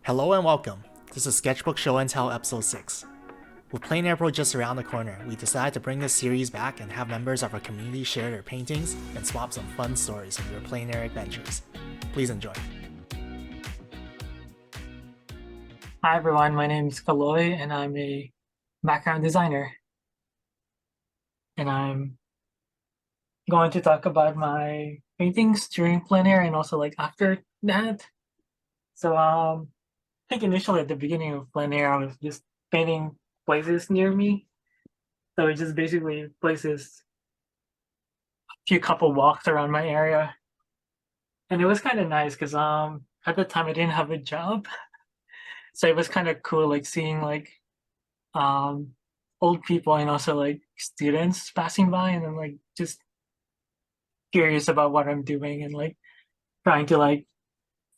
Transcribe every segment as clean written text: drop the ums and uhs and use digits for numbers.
Hello and welcome. This is Sketchbook Show and Tell Episode 6. With Plein Air Pro just around the corner, we decided to bring this series back and have members of our community share their paintings and swap some fun stories of their plein air adventures. Please enjoy. Hi everyone, my name is Kaloy and I'm a background designer. And I'm going to talk about my paintings during plein air and also like after that. So I think initially at the beginning of plein air, I was just painting places near me. So it's just basically places, a few couple walks around my area. And it was kind of nice because at the time I didn't have a job. So it was kind of cool like seeing like um old people and also like students passing by and then like just curious about what I'm doing and like trying to like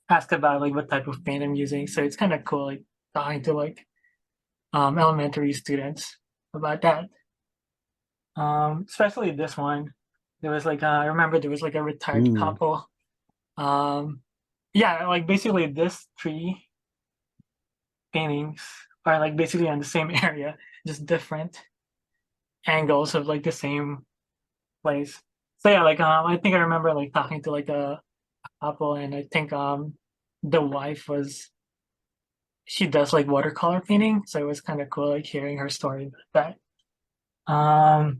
ask about like what type of paint I'm using. So it's kind of cool like talking to like elementary students about that. Especially this one. There was like I remember there was like a retired Ooh. couple. Um yeah, like basically this three paintings are like basically on the same area, just different angles of like the same place. So yeah, like I think I remember like talking to like a couple and I think the wife was she does like watercolor painting, so it was kind of cool like hearing her story about that.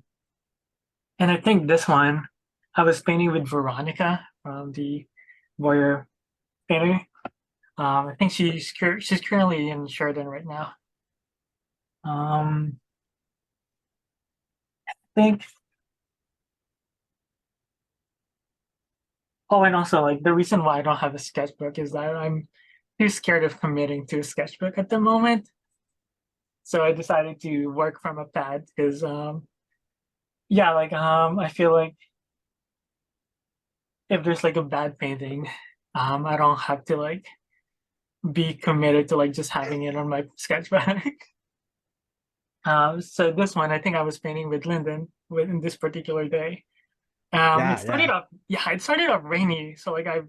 And I think this one I was painting with Veronica from the Warrior Painter. I think she's currently in Sheridan right now. I think oh and also like the reason why I don't have a sketchbook is that I'm too scared of committing to a sketchbook at the moment. So I decided to work from a pad because yeah, like I feel like if there's like a bad painting, I don't have to like be committed to like just having it on my sketchbook. So this one, I think I was painting with Lyndon in this particular day. It Yeah, started yeah. off, yeah, it started off rainy, so like I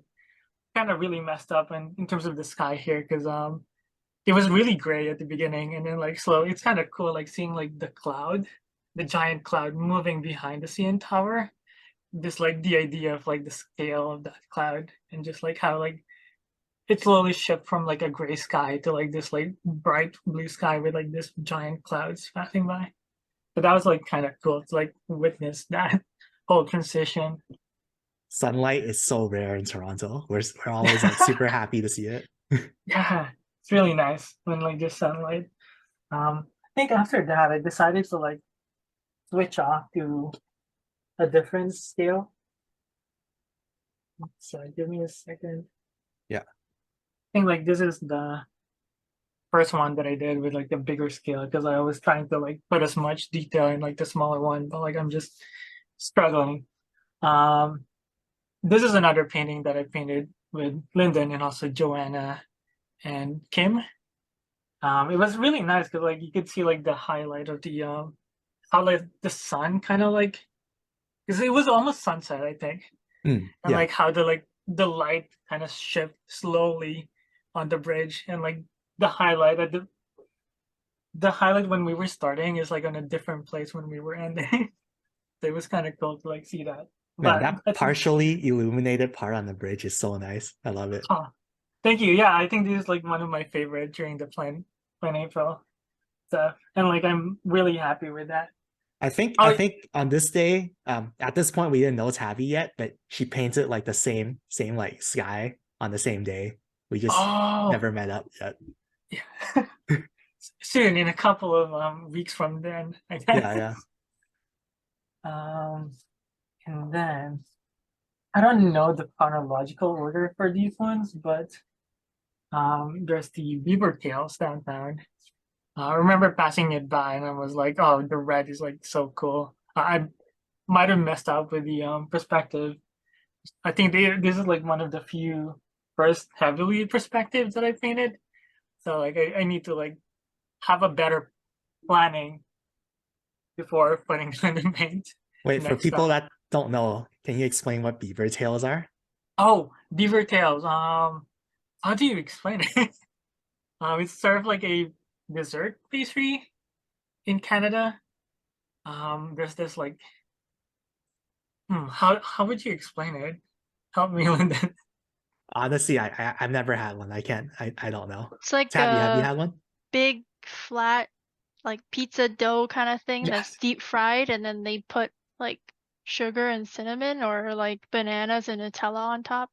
kind of really messed up in terms of the sky here because it was really gray at the beginning and then like slow. It's kind of cool like seeing like the cloud, the giant cloud moving behind the CN Tower. Just like the idea of like the scale of that cloud and just like how like it slowly shift from like a gray sky to like this like bright blue sky with like this giant clouds passing by. But that was like kind of cool to like witness that whole transition. Sunlight is so rare in Toronto. We're always like super happy to see it. Yeah, it's really nice when like just sunlight. I think after that I decided to like switch off to a different scale. So give me a second. Yeah. I think like this is the first one that I did with like the bigger scale because I was trying to like put as much detail in like the smaller one, but like I'm just struggling. Um, this is another painting that I painted with Lyndon and also Joanna and Kim. It was really nice because like you could see like the highlight of the how like the sun kind of like because it was almost sunset I think, and Yeah. like how the light kind of shift slowly on the bridge and like the highlight at the highlight when we were starting is like on a different place when we were ending. So it was kind of cool to like see that. Man, But that I think, partially illuminated part on the bridge is so nice. I love it. huh, thank you. Yeah, I think this is like one of my favorite during the plan April stuff, and like I'm really happy with that. I Oh, think on this day, at this point we didn't know Tabby yet, but she painted like the same like sky on the same day. We just oh, never met up yet. yeah. Soon in a couple of weeks from then, I Yeah, guess. yeah. Um, and then I don't know the chronological order for these ones, but there's the beaver tails downtown. I remember passing it by and I was like, oh, the red is like so cool. I might have messed up with the perspective. I think this is like one of the few first heavily perspectives that I painted. So like I need to like have a better planning before putting in the paint Wait, for next people time. that don't know, can you explain what beaver tails are? Oh, beaver tails. How do you explain it? It's sort of like a dessert pastry in Canada. There's this like, how would you explain it? Help me with that. Honestly, I've never had one. I don't know. It's like Tabby, have you a had one? big flat like pizza dough kind of thing that's Yes. deep fried and then they put like sugar and cinnamon or like bananas and Nutella on top.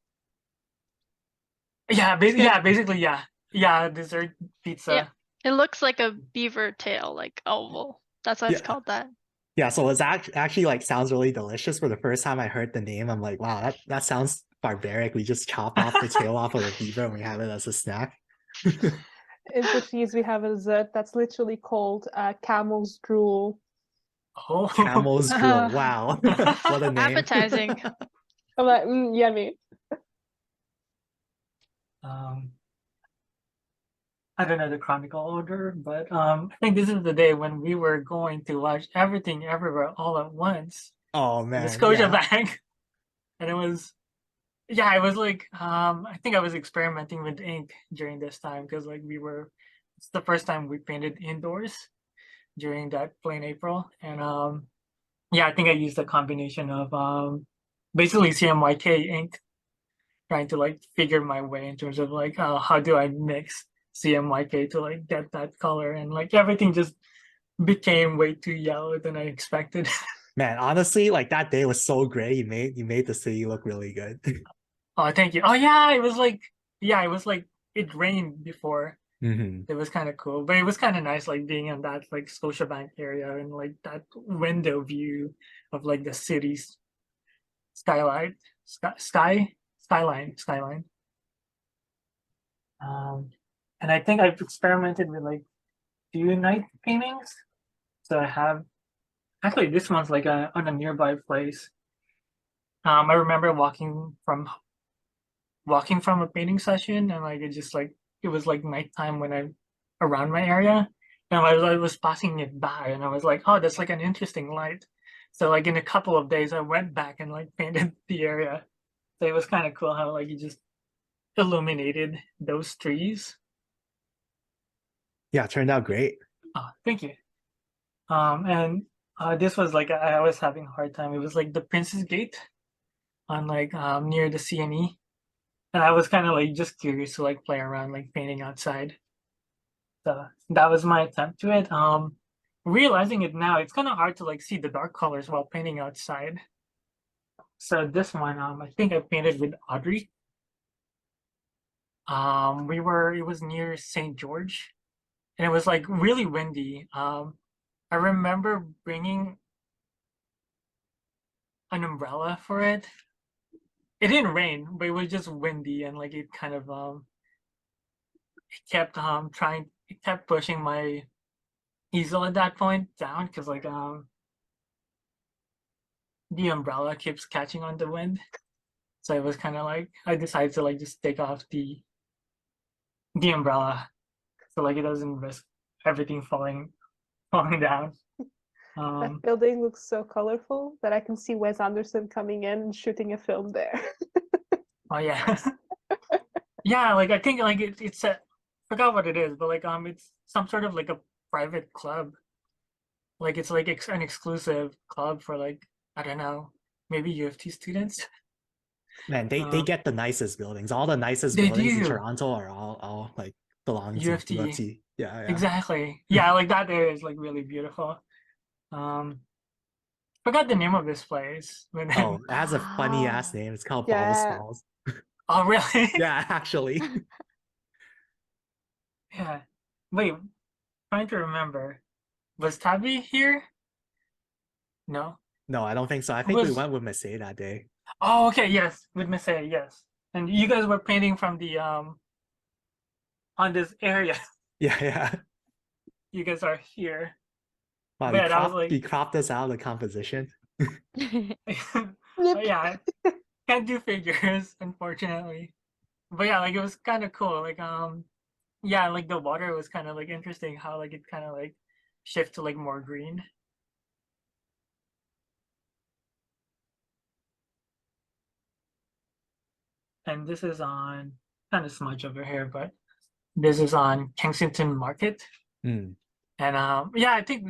Yeah, Okay. basically, yeah, yeah, dessert Yeah. pizza. It looks like a beaver tail, like oval. That's why it's Yeah. called that. Yeah, so it's actually like sounds really delicious. For the first time I heard the name, I'm like, wow, that sounds barbaric. We just chop off the tail off of a beaver and we have it as a snack. In Portuguese, we have a dessert that's literally called camel's drool. Oh, Camel's drool. Wow. What a name. Appetizing. I'm like, yummy. um, I don't know the chronicle order, but I think this is the day when we were going to watch Everything Everywhere All at Once Oh at the man, Scotia yeah. Bank, and it was yeah, it was like I think I was experimenting with ink during this time because like it's the first time we painted indoors during that plain April, and yeah, I think I used a combination of basically CMYK ink, trying to like figure my way in terms of like how do I mix CMYK to like get that color, and like everything just became way too yellow than I expected. Man, honestly, like that day was so great. You made the city look really good. Oh, thank you. Oh yeah, it was like yeah, it was like it rained before. Hmm. It was kind of cool, but it was kind of nice like being in that like Scotiabank area and like that window view of like the city's skylight, skyline. Um, and I think I've experimented with like few night paintings. So I have actually this one's like on a nearby place. I remember walking from a painting session, and like it was like nighttime when I around my area, and I was passing it by, and I was like, oh, that's like an interesting light. So like in a couple of days, I went back and like painted the area. So it was kind of cool how like you just illuminated those trees. Yeah, it turned out great. Oh, thank you. And this was like I was having a hard time. It was like the Princess Gate on like near the CNE, and I was kind of like just curious to like play around like painting outside. So that was my attempt to it. Realizing it now, it's kind of hard to like see the dark colors while painting outside. So this one, I think I painted with Audrey. It was near St. George, and it was like really windy. I remember bringing an umbrella for it. It didn't rain, but it was just windy, and like it kind of it kept pushing my easel at that point down because like the umbrella keeps catching on the wind. So it was kind of like I decided to like just take off the umbrella so like it doesn't risk everything falling down. That Um, building looks so colorful that I can see Wes Anderson coming in and shooting a film there. oh yeah, yeah. Like I think like it's a forgot what it is, but like it's some sort of like a private club. Like it's like an exclusive club for like I don't know, maybe U of T students. Man, they Um, get the nicest buildings. All the nicest they buildings in do Toronto are all like belong U to of T UFC. Yeah, yeah. exactly. Yeah, like that area is like really beautiful. Um, Forgot the name of this place, but Oh, then it has a funny ass Ah, name. It's called Balls yeah. Falls. oh really? Yeah, actually. Yeah. Wait, trying to remember. Was Tabby here? No. No, I don't think so. I Who think we was went with Missy that day. Oh okay, yes, with Miss A, yes. And you guys were painting from the on this area. Yeah, yeah. You guys are here. Wow, But you yeah, that was cropped like you cropped us out of the composition. oh yeah, I can't do figures, unfortunately. But yeah, like it was kind of cool. Like yeah, like the water was kind of like interesting how like it kind of like shift to like more green. And this is on kind of smudge over here, but This is on Kensington Market. Mm. And yeah, I think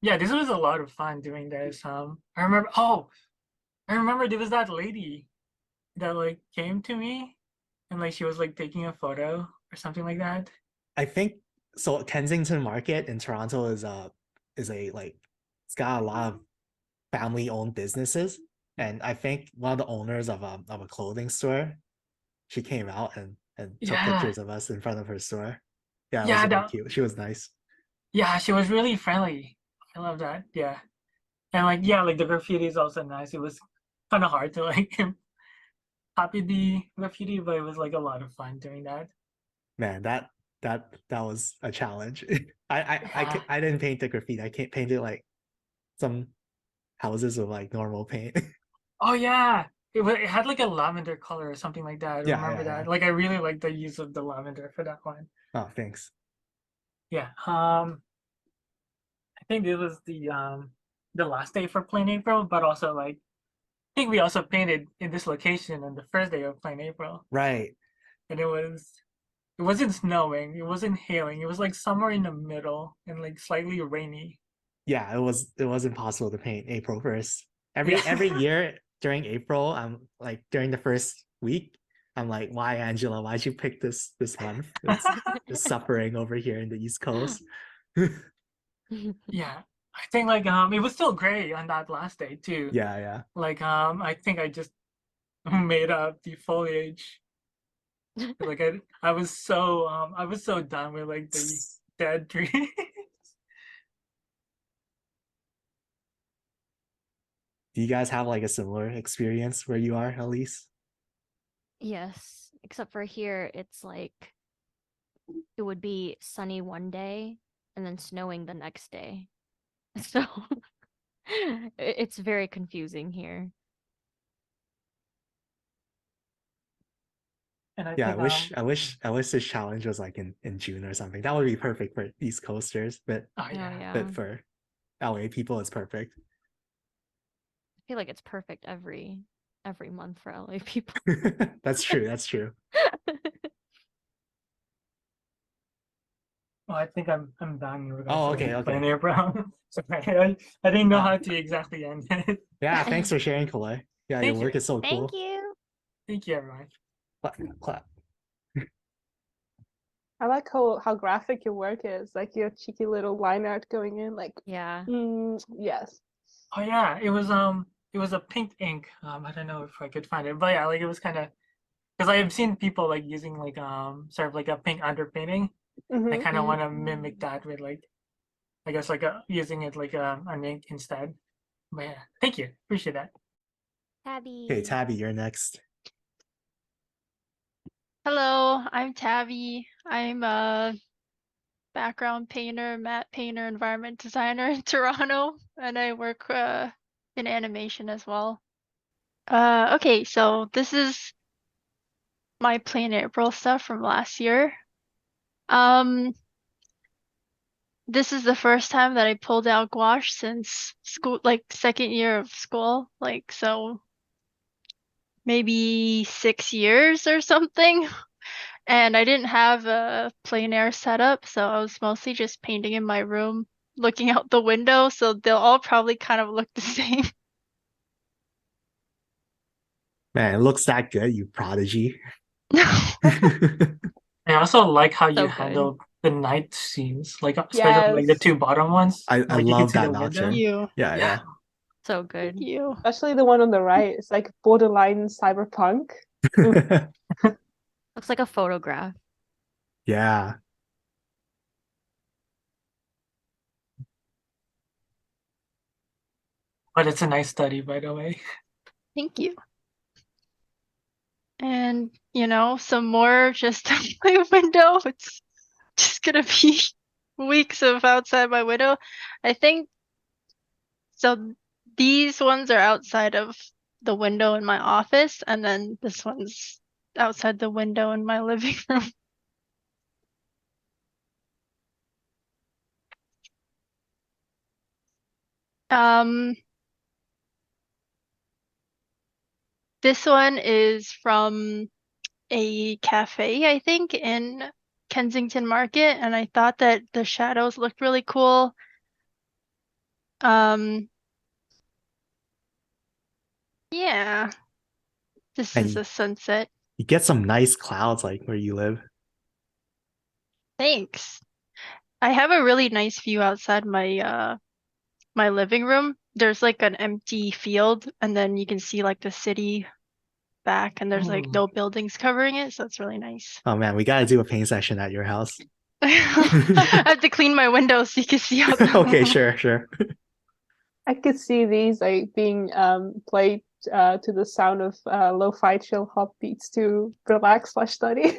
this was a lot of fun doing this. I remember there was that lady that like came to me and like she was like taking a photo or something like that. I think so. Kensington Market in Toronto is a like it's got a lot of family owned businesses, and I think one of the owners of a clothing store, she came out and took Yeah, pictures of us in front of her store. Yeah, it was yeah, very cute. She was nice. yeah, she was really friendly. I love that. Yeah. And like yeah, like the graffiti is also nice. It was kind of hard to like copy the graffiti, but it was like a lot of fun doing that. Man, that was a challenge. Yeah. I didn't paint the graffiti. I can't paint it like some houses with like normal paint. Oh yeah. It had like a lavender color or something like that. I Yeah, remember yeah, yeah. that. Like I really like the use of the lavender for that one. Oh, thanks. Yeah. I think this was the last day for Plain April, but also like I think we also painted in this location on the first day of Plain April. Right. And it wasn't snowing, it wasn't hailing, it was like somewhere in the middle and like slightly rainy. Yeah, it was impossible to paint April 1st. Every Yeah. year during April, I'm like during the first week, I'm like, why Angela, why'd you pick this month? It's suffering over here in the East Coast. Yeah. I think like it was still gray on that last day too. Yeah, yeah. Like I think I just made up the foliage. Like I was so done with like the dead trees. Do you guys have like a similar experience where you are, Elise? Yes, except for here, it's like it would be sunny one day and then snowing the next day. So it's very confusing here. And I Yeah, think I wish this challenge was like in June or something. That would be perfect for East Coasters, oh Oh yeah. yeah. but for LA people, it's perfect. I feel like it's perfect every month for LA people. That's true. That's true. Well, I think I'm done in regards Oh, to okay, like Plain okay. April. Sorry, I didn't know Uh, how to exactly end it. yeah, thanks for sharing, Kaloi. Yeah, your Thank you. work is so Thank cool. you. Thank you everyone. Clap, clap. I like how graphic your work is, like your cheeky little line art going in, like Yeah. yes. Oh yeah, it was a pink ink. I don't know if I could find it, but yeah, like it was kind of because I've seen people like using like sort of like a pink underpainting. I kind of Mm. want to mimic that with like I guess like using it like an ink instead. But yeah, thank you, appreciate that. Okay, Tabby. Tabby, you're next. Hello, I'm Tabby. I'm a background painter, matte painter, environment designer in Toronto, and I work in animation as well. Okay, so this is my Plain April stuff from last year. Um, this is the first time that I pulled out gouache since school, like second year of school, like so maybe 6 years or something. And I didn't have a plein air setup, so I was mostly just painting in my room, looking out the window, so they'll all probably kind of look the same. Man, it looks that good, you prodigy. I also like how you So good. handled the night scenes, like especially like the Yes. two bottom ones, I like you can love see that the window. notching. You, Yeah, Yeah, So thank good. you. Especially the one on the right. It's like borderline cyberpunk. yeah. Looks like a photograph. Yeah. but it's a nice study, by the way. Thank you. And, you know, some more just on my window. It's just gonna be weeks of outside my window. I think so. These ones are outside of the window in my office, and then this one's outside the window in my living room. Um, this one is from a cafe, I think, in Kensington Market, and I thought that the shadows looked really cool. Yeah. This And is a sunset. you get some nice clouds like where you live. Thanks. I have a really nice view outside my my living room. There's like an empty field, and then you can see like the city back, and there's like Ooh. no buildings covering it, so it's really nice. Oh man, we gotta do a paint session at your house. I have to clean my windows so you can see out the Okay, sure. I could see these like being played to the sound of lo-fi chill hop beats to relax/study.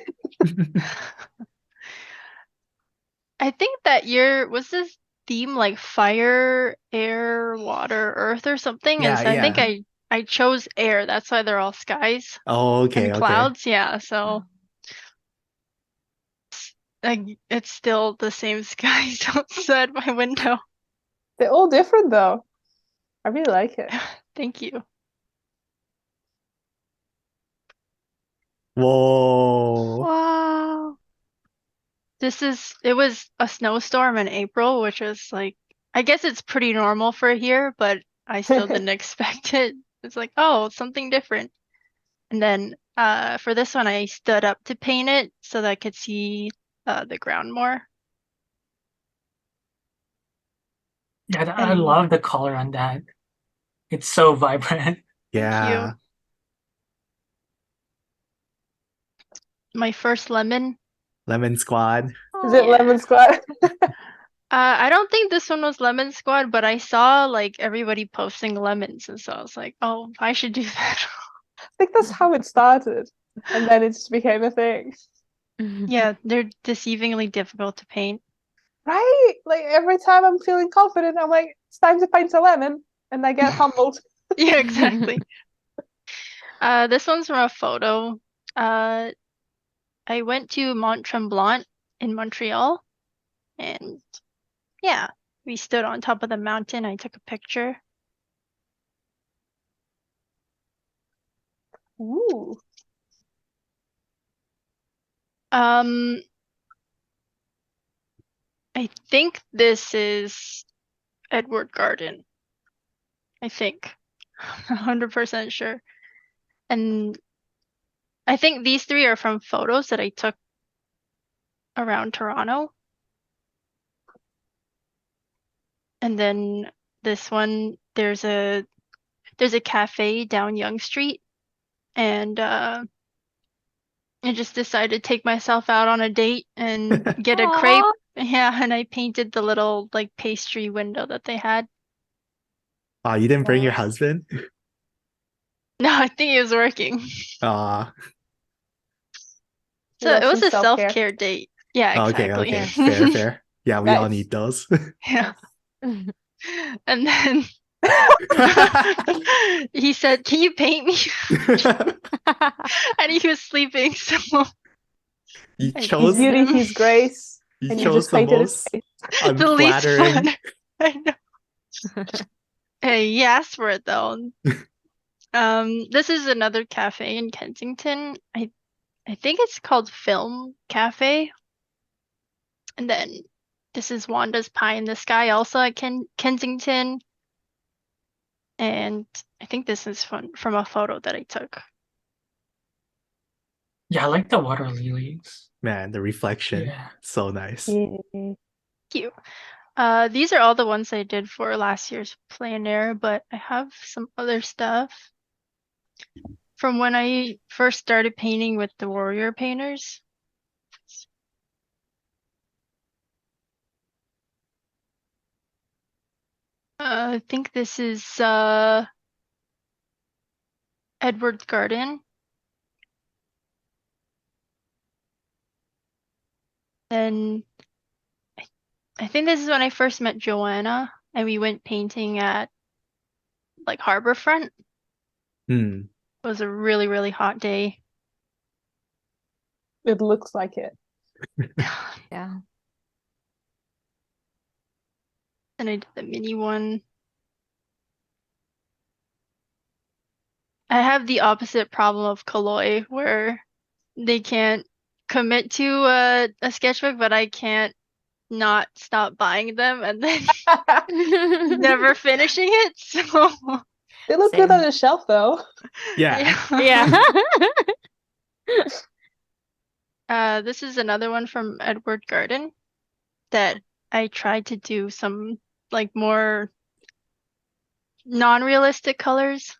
I think that year was this theme like fire, air, water, earth or something. And Yeah, so I think yeah. I chose air. That's why they're all skies Oh, okay, and okay. clouds. Yeah, so like it's still the same skies outside my window. They're all different though. I really like it. Thank you. Whoa. Wow. It was a snowstorm in April, which was like, I guess it's pretty normal for here, but I still didn't expect it. It's like, oh, something different. And then for this one, I stood up to paint it so that I could see the ground more. Yeah, I And love the color on that. It's so vibrant. thank you. Yeah. My first lemon. Lemon Squad. Is it Yeah. Lemon Squad? I don't think this one was Lemon Squad, but I saw like everybody posting lemons, and so I was like, oh, I should do that. I think that's how it started, and then it just became a thing. Yeah, they're deceivingly difficult to paint. Right? Like every time I'm feeling confident, I'm like, it's time to paint a lemon, and I get humbled. Yeah, exactly. This one's from a photo. I went to Mont Tremblant in Montreal, and yeah, we stood on top of the mountain. I took a picture. Ooh. I think this is Edward Garden. I think. 100% sure. And I think these three are from photos that I took around Toronto. And then this one, there's a cafe down Yonge Street, and I just decided to take myself out on a date and get a crepe. Aw. Yeah, and I painted the little like pastry window that they had. Oh, you didn't bring your Nice. husband? No, I think it was working. Ah, So Love it was some a self-care. self-care date. Yeah, okay, exactly. okay. Fair. Yeah, we all Nice. need those. Yeah. And then he said, "Can you paint me?" And he was sleeping, so You I His chose painted beauty, him. his grace, you and you chose just the painted his most face. The least unflattering. fun. I know. Hey, he asked for it though. This is another cafe in Kensington. I think it's called Film Cafe. And then this is Wanda's Pie in the Sky, also at Kensington. And I think this is from a photo that I took. Yeah, I like the water lilies. Man, the reflection. Yeah. So nice. Yeah. Cute. These are all the ones I did for last year's plein air, but I have some other stuff from when I first started painting with the warrior painters. I think this is Edward's Garden. Then I think this is when I first met Joanna and we went painting at like Harborfront. Hmm. It was a really, really hot day. It looks like it. Yeah. And I did the mini one. I have the opposite problem of Kaloi where they can't commit to a sketchbook, but I can't not stop buying them and then never finishing it. So They look good on Same. the shelf, though. Yeah. Yeah. This is another one from Edward Garden that I tried to do some like more non-realistic colors.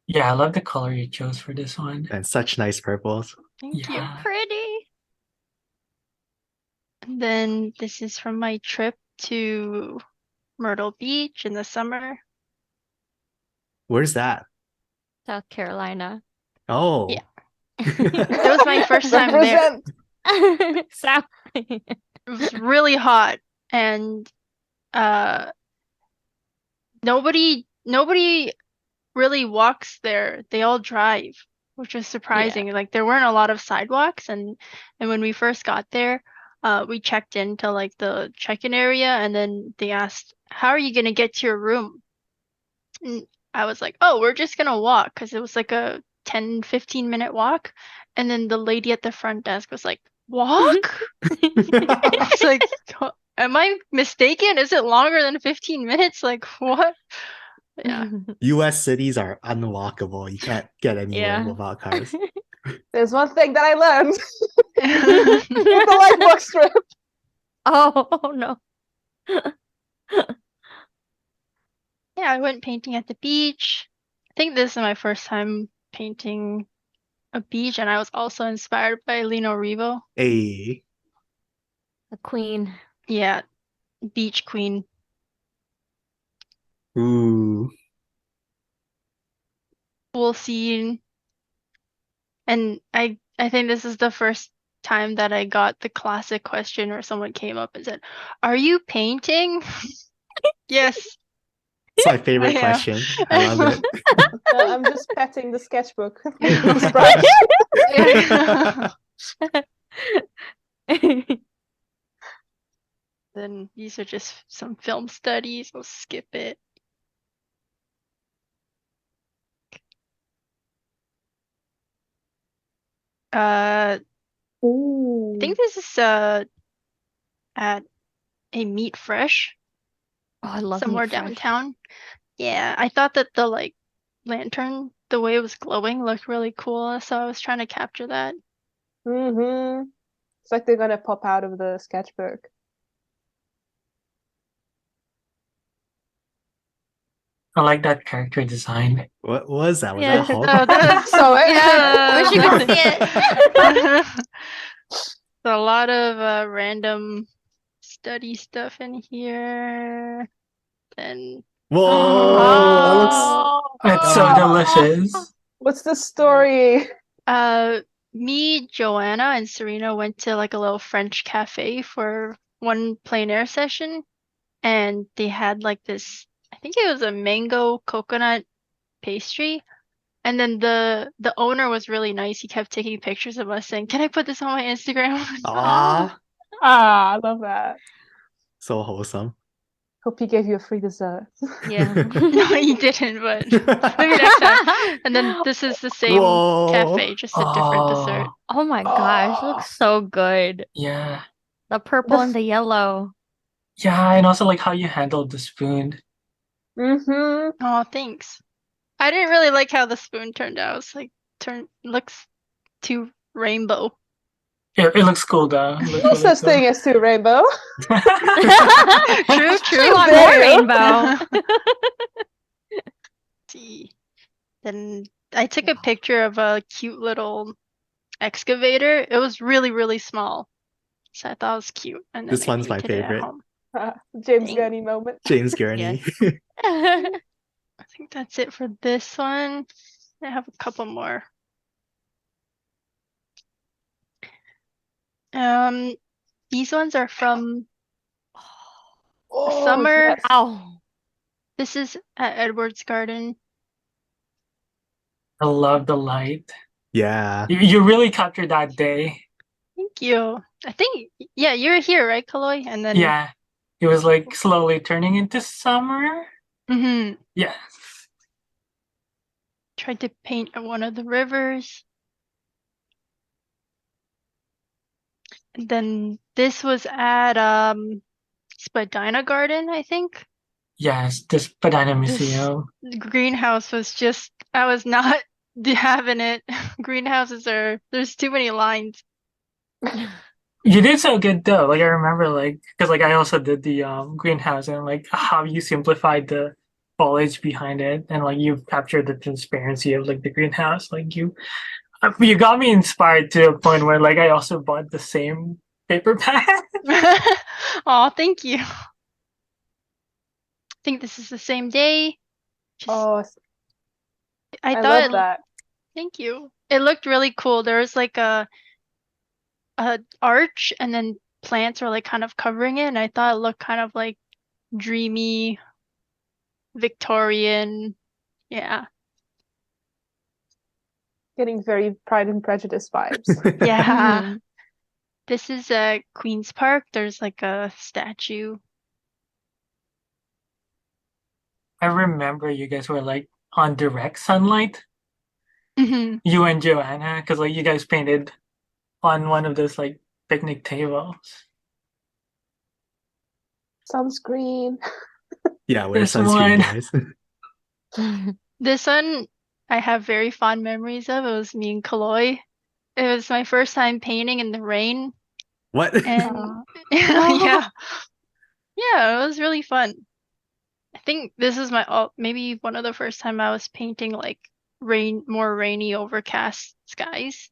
Yeah, I love the color you chose for this one. And such nice purples. Thank you. Yeah. Pretty. And then this is from my trip to Myrtle Beach in the summer. Where's that? South Carolina. Oh. Yeah. It was my first time there. Represent. South. It was really hot and nobody really walks there. They all drive, which was surprising. Like there weren't a lot of sidewalks and when we first got there, we checked into like the check-in area and then they asked, "How are you gonna get to your room?" And I was like, "Oh, we're just gonna walk," because it was like a 10-15 minute walk. And then the lady at the front desk was like, "Walk?" I was like, am I mistaken? Is it longer than 15 minutes? Like what? Yeah. US cities are unwalkable. You can't get anywhere Yeah. without cars. There's one thing that I learned with the light book strip. Oh no. Yeah, I went painting at the beach. I think this is my first time painting a beach, and I was also inspired by Lino Revo. Hey. The queen. Yeah, beach queen. Ooh. Pool scene. And I think this is the first time that I got the classic question where someone came up and said, "Are you painting?" Yes. It's my favorite I am. question. I love it. No, I'm just petting the sketchbook. This brush. Then these are just some film studies. I'll skip it. I Ooh. think this is at a Meat Fresh Oh, I love somewhere Meat Fresh. downtown. Yeah, I thought that the like lantern, the way it was glowing, looked really cool, so I was trying to capture that. Mm-hmm. It's like they're gonna pop out of the sketchbook. I like that character design. What was that? Was Yeah. that Hulk? Oh, that's So yeah. Wish you could see it. A lot of random study stuff in here. Then Whoa! That looks. Oh. It's so delicious. What's the story? me, Joanna, and Serena went to like a little French cafe for one plein air session, and they had like this, I think it was a mango coconut pastry. And then the owner was really nice. He kept taking pictures of us saying, "Can I put this on my Instagram?" Ah, I love that. so wholesome. Hope he gave you a free dessert. Yeah. No, he didn't, but maybe next time. And then this is the same Whoa. cafe, just a different dessert. Oh my gosh, looks so good. Yeah. The purple The and the yellow. Yeah, and also like how you handled the spoon. Mm-hmm. Oh, thanks. I didn't really like how the spoon turned out. It's like looks too rainbow. It looks cool though. It looks No really such cool. thing as two rainbow. True, true. We want There more you rainbow. See. Then I took a picture of a cute little excavator. It was really, really small. So I thought it was cute. And then This I one's my painted it at favorite. home. James Thank- Gurney moment. James Gurney. I think that's it for this one. I have a couple more. These ones are from Oh, summer. yes. Ow. This is at Edward's Garden. I love the light. Yeah. You really captured that day. Thank you. I think, yeah, you were here, right, Kaloy? And then, Yeah. It was like slowly turning into summer. Mhm. Yeah. Tried to paint one of the rivers. And then this was at Spadina Garden, I think. Yes, the Spadina This Museum. greenhouse was just, I was not having it. Greenhouses there's too many lines. You did so good though. Like I remember, like because like I also did the greenhouse and like how you simplified the foliage behind it, and like you captured the transparency of like the greenhouse. Like you got me inspired to a point where like I also bought the same paper pad. Oh, thank you. I think this is the same day. Just, Oh, I I thought love it, that. thank you. It looked really cool. There was like a arch and then plants were like kind of covering it, and I thought it looked kind of like dreamy, Victorian. Yeah. Getting very Pride and Prejudice vibes. Yeah. Mhm. This is Queen's Park. There's like a statue. I remember you guys were like on direct sunlight, Mhm. you and Joanna, because like you guys painted on one of those like picnic tables. Sunscreen. Yeah, wear This sunscreen, one. guys. This one I have very fond memories of. It was me and Kaloy. It was my first time painting in the rain, What? and yeah, yeah, it was really fun. I think this is my maybe one of the first time I was painting like more rainy, overcast skies.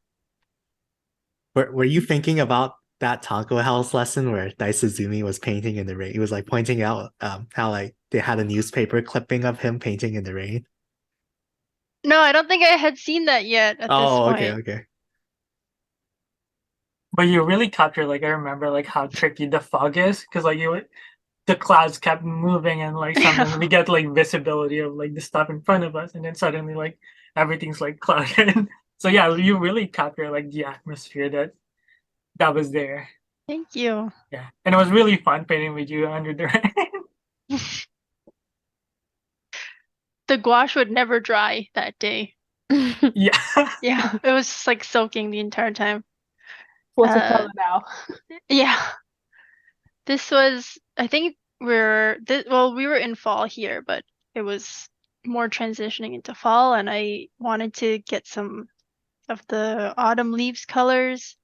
Were you thinking about that taco house lesson where Daisuzumi was painting in the rain? He was like pointing out how like they had a newspaper clipping of him painting in the rain. No, I don't think I had seen that yet at this Oh, okay, point. okay. But you really captured like I remember like how tricky the fog is because like the clouds kept moving and like sometimes we get like visibility of like the stuff in front of us and then suddenly like everything's like clouded. So yeah, you really capture like the atmosphere that was there. Thank you. Yeah, and it was really fun painting with you under the rain. The gouache would never dry that day. Yeah. Yeah, it was just like soaking the entire time. Watercolor now. Yeah. This was, I think we were in fall here, but it was more transitioning into fall, and I wanted to get some of the autumn leaves colors.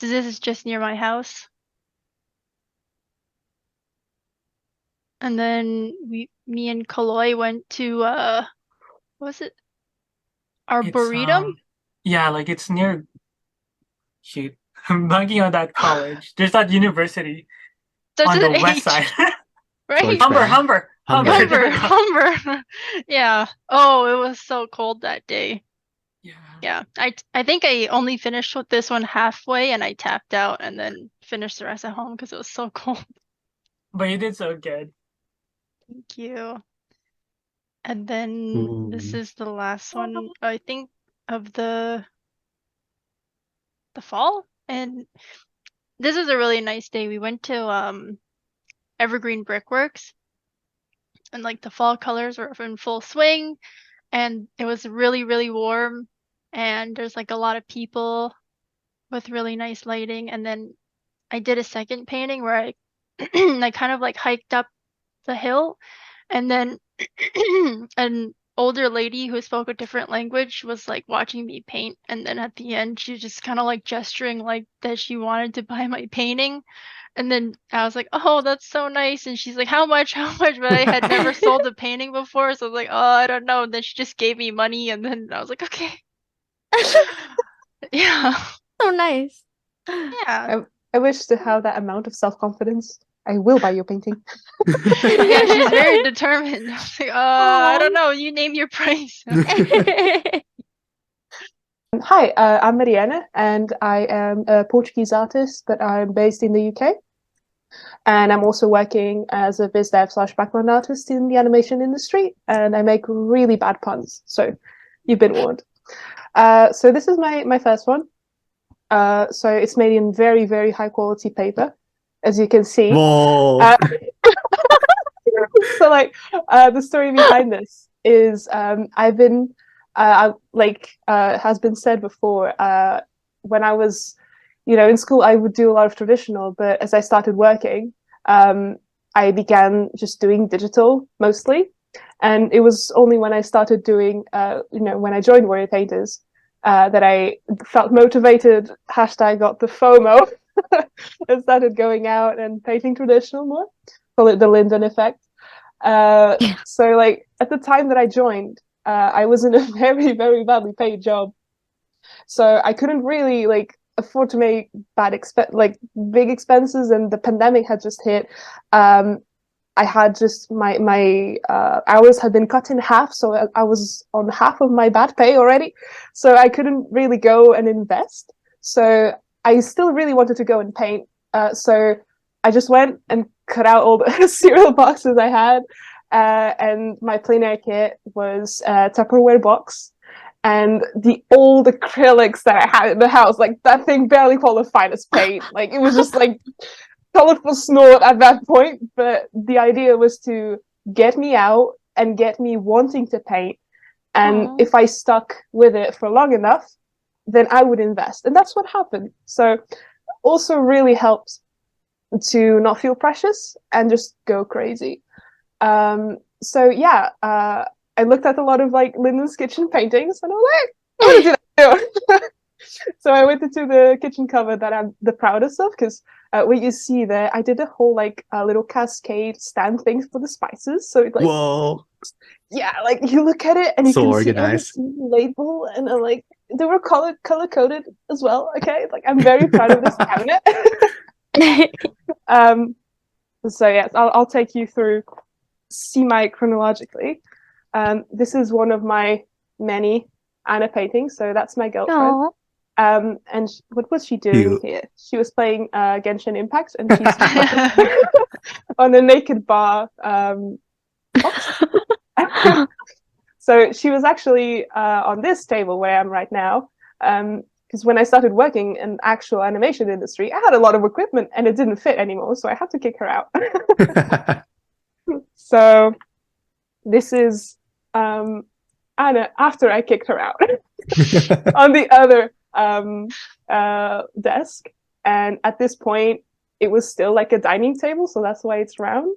This is just near my house. And then me and Kaloy went to what was it? It's Arboretum? yeah, like it's near shoot. I'm blanking on that college. There's that university Starts on with the an west H, side. George right? Humber, Brown. Humber, Humber. Humber. There we go. Humber. Yeah. Oh, it was so cold that day. Yeah. Yeah. I think I only finished with this one halfway and I tapped out and then finished the rest at home because it was so cold. But you did so good. Thank you. And then this Ooh. is the last one, I think, of the fall. And this is a really nice day. We went to Evergreen Brickworks, and like the fall colors were in full swing, and it was really, really warm, and there's like a lot of people with really nice lighting. And then I did a second painting where I I kind of like hiked up the hill, and then an older lady who spoke a different language was like watching me paint, and then at the end she just kind of like gesturing like that she wanted to buy my painting. And then I was like, oh, that's so nice. And she's like, how much? How much? But I had never sold a painting before. So I was like, oh, I don't know. And then she just gave me money. And then I was like, okay. Yeah. So nice. Yeah. I wish to have that amount of self-confidence. I will buy your painting. Yeah, she's very determined. I was like, I don't know. You name your price. Hi, I'm Mariana, and I am a Portuguese artist, but I'm based in the UK. And I'm also working as a biz dev / background artist in the animation industry, and I make really bad puns. So you've been warned. So this is my first one. So it's made in very, very high quality paper, as you can see. Whoa. So like the story behind this is I've been has been said before when I was in school I would do a lot of traditional, but as I started working, I began just doing digital mostly. And it was only when I started doing, when I joined Warrior Painters, that I felt motivated, hashtag got the FOMO, and started going out and painting traditional more. Call it the Linden effect. So like at the time that I joined, I was in a very, very badly paid job. So I couldn't really like afford to make big expenses, and the pandemic had just hit. I had just my hours had been cut in half, so I was on half of my bad pay already. So I couldn't really go and invest. So I still really wanted to go and paint. So I just went and cut out all the cereal boxes I had, and my plein air kit was a Tupperware box. And the old acrylics that I had in the house, like that thing barely qualified as paint. Like it was just like colorful snort at that point. But the idea was to get me out and get me wanting to paint. And Aw. if I stuck with it for long enough, then I would invest. And that's what happened. So also really helped to not feel precious and just go crazy. So yeah, I looked at a lot of like Lyndon's kitchen paintings, and I was like, I want to do that too. So I went into the kitchen cover that I'm the proudest of, because what you see there, I did a whole like little cascade stand thing for the spices. So it, like, Whoa. yeah, like you look at it and you So can organized. see every label, and like they were color coded as well. Okay, like I'm very proud of this cabinet. So yes, I'll take you through semi-chronologically. This is one of my many Anna paintings, so that's my girlfriend. Aw. And what was she doing Cute. here? She was playing Genshin Impact, and she's on a naked bar box. So she was actually on this table where I am right now. Because when I started working in actual animation industry, I had a lot of equipment and it didn't fit anymore, so I had to kick her out. So this is Anna after I kicked her out on the other desk. And at this point, it was still like a dining table, so that's why it's round.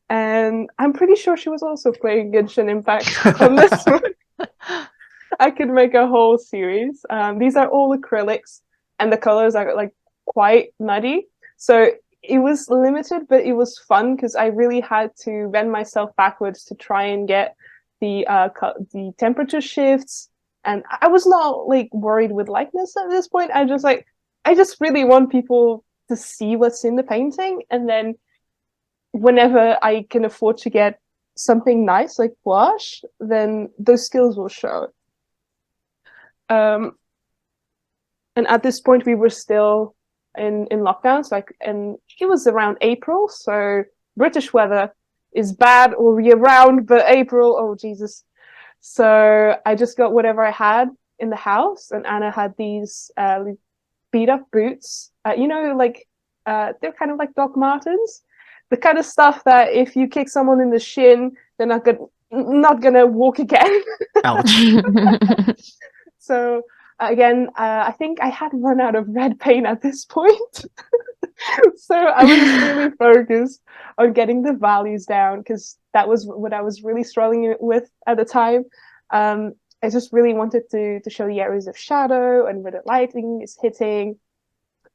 And I'm pretty sure she was also playing Genshin Impact on this one. I could make a whole series. These are all acrylics, and the colors are like quite muddy. So it was limited, but it was fun because I really had to bend myself backwards to try and get the temperature shifts. And I was not like worried with likeness at this point. I just really want people to see what's in the painting, and then whenever I can afford to get something nice like gouache, then those skills will show. And at this point, we were still in lockdown, so and it was around April, so British weather is bad all year round, but April, oh Jesus. So I just got whatever I had in the house, and Anna had these beat up boots. Like they're kind of like Doc Martens, the kind of stuff that if you kick someone in the shin, they're not gonna walk again. Ouch. So again, I think I had run out of red paint at this point. So I was just really focused on getting the values down, because that was what I was really struggling with at the time. I just really wanted to show the areas of shadow and where the lighting is hitting.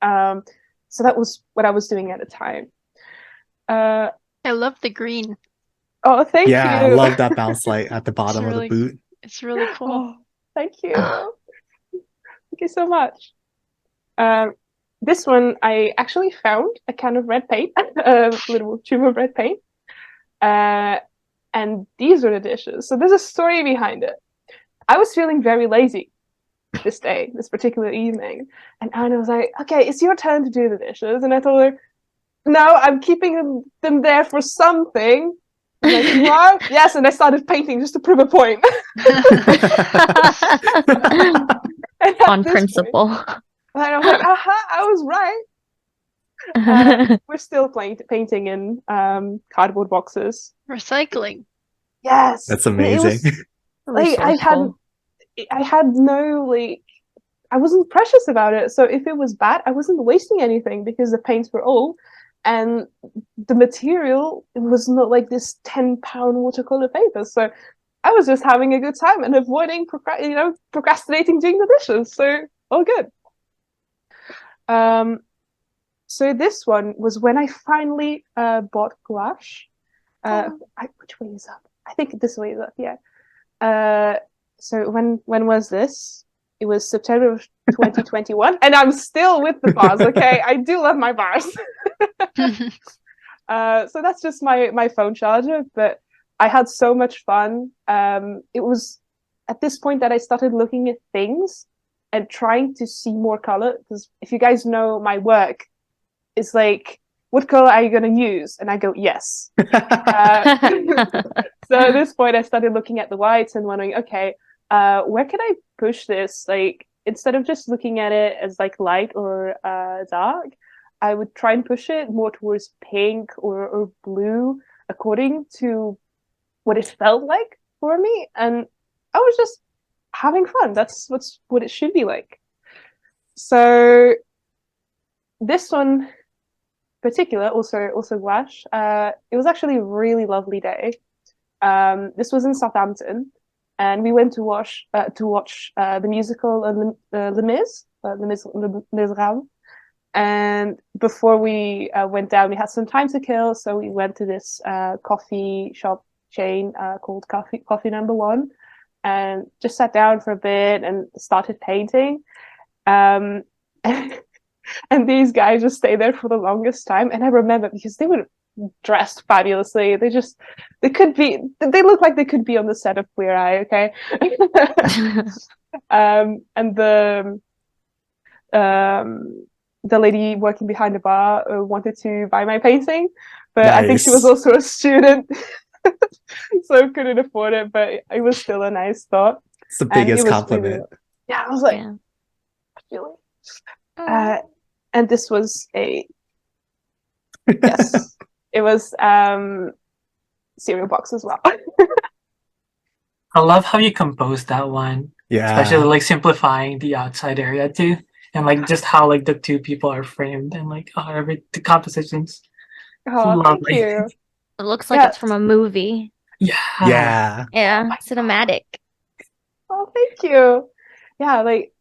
So that was what I was doing at the time. I love the green. Oh, thank you. Yeah, I love that bounce light at the bottom of the really- boot. It's really cool. Oh, thank you. Thank you so much. This one, I actually found a can of red paint, a little tube of red paint. And these are the dishes. So there's a story behind it. I was feeling very lazy this particular evening. And Anna was like, okay, it's your turn to do the dishes. And I told her, no, I'm keeping them there for something. I'm like, you are? Yes, and I started painting just to prove a point. On principle. And I was like, aha, I was right. We're still painting in cardboard boxes. Recycling. Yes. That's And it was, amazing. like I had no like I wasn't precious about it. So if it was bad, I wasn't wasting anything because the paints were old, and the material was not like this 10-pound watercolor paper. So I was just having a good time and avoiding procrastinating doing the dishes. So all good. So this one was when I finally bought gouache. Which way is up? I think this way is up. Yeah. So when was this? It was September of 2021, and I'm still with the bars. Okay, I do love my bars. So that's just my phone charger, but I had so much fun. It was at this point that I started looking at things and trying to see more color, because if you guys know my work, it's like, what color are you going to use? And I go, yes. So at this point, I started looking at the whites and wondering, okay, where can I push this? Like, instead of just looking at it as like light or dark, I would try and push it more towards pink or blue, according to what it felt like for me. And I was just having fun. That's what it should be like. So this one particular, also gouache, it was actually a really lovely day. This was in Southampton, and we went to watch the musical Les Miserables. And before we went down, we had some time to kill, so we went to this coffee shop chain called Coffee Number One, and just sat down for a bit and started painting. And these guys just stayed there for the longest time. And I remember, because they were dressed fabulously. They look like they could be on the set of Queer Eye, okay? And the lady working behind the bar wanted to buy my painting, but nice. I think she was also a student, so couldn't afford it, but it was still a nice thought. It's the biggest compliment. Really, yeah, I was like, really? And this was yes, it was cereal box as well. I love how you composed that one. Yeah. Especially like simplifying the outside area too. And like just how like the two people are framed and like the compositions. Oh, thank you. It looks like it's from a movie. Yeah. Yeah, cinematic. Oh, thank you. Yeah, like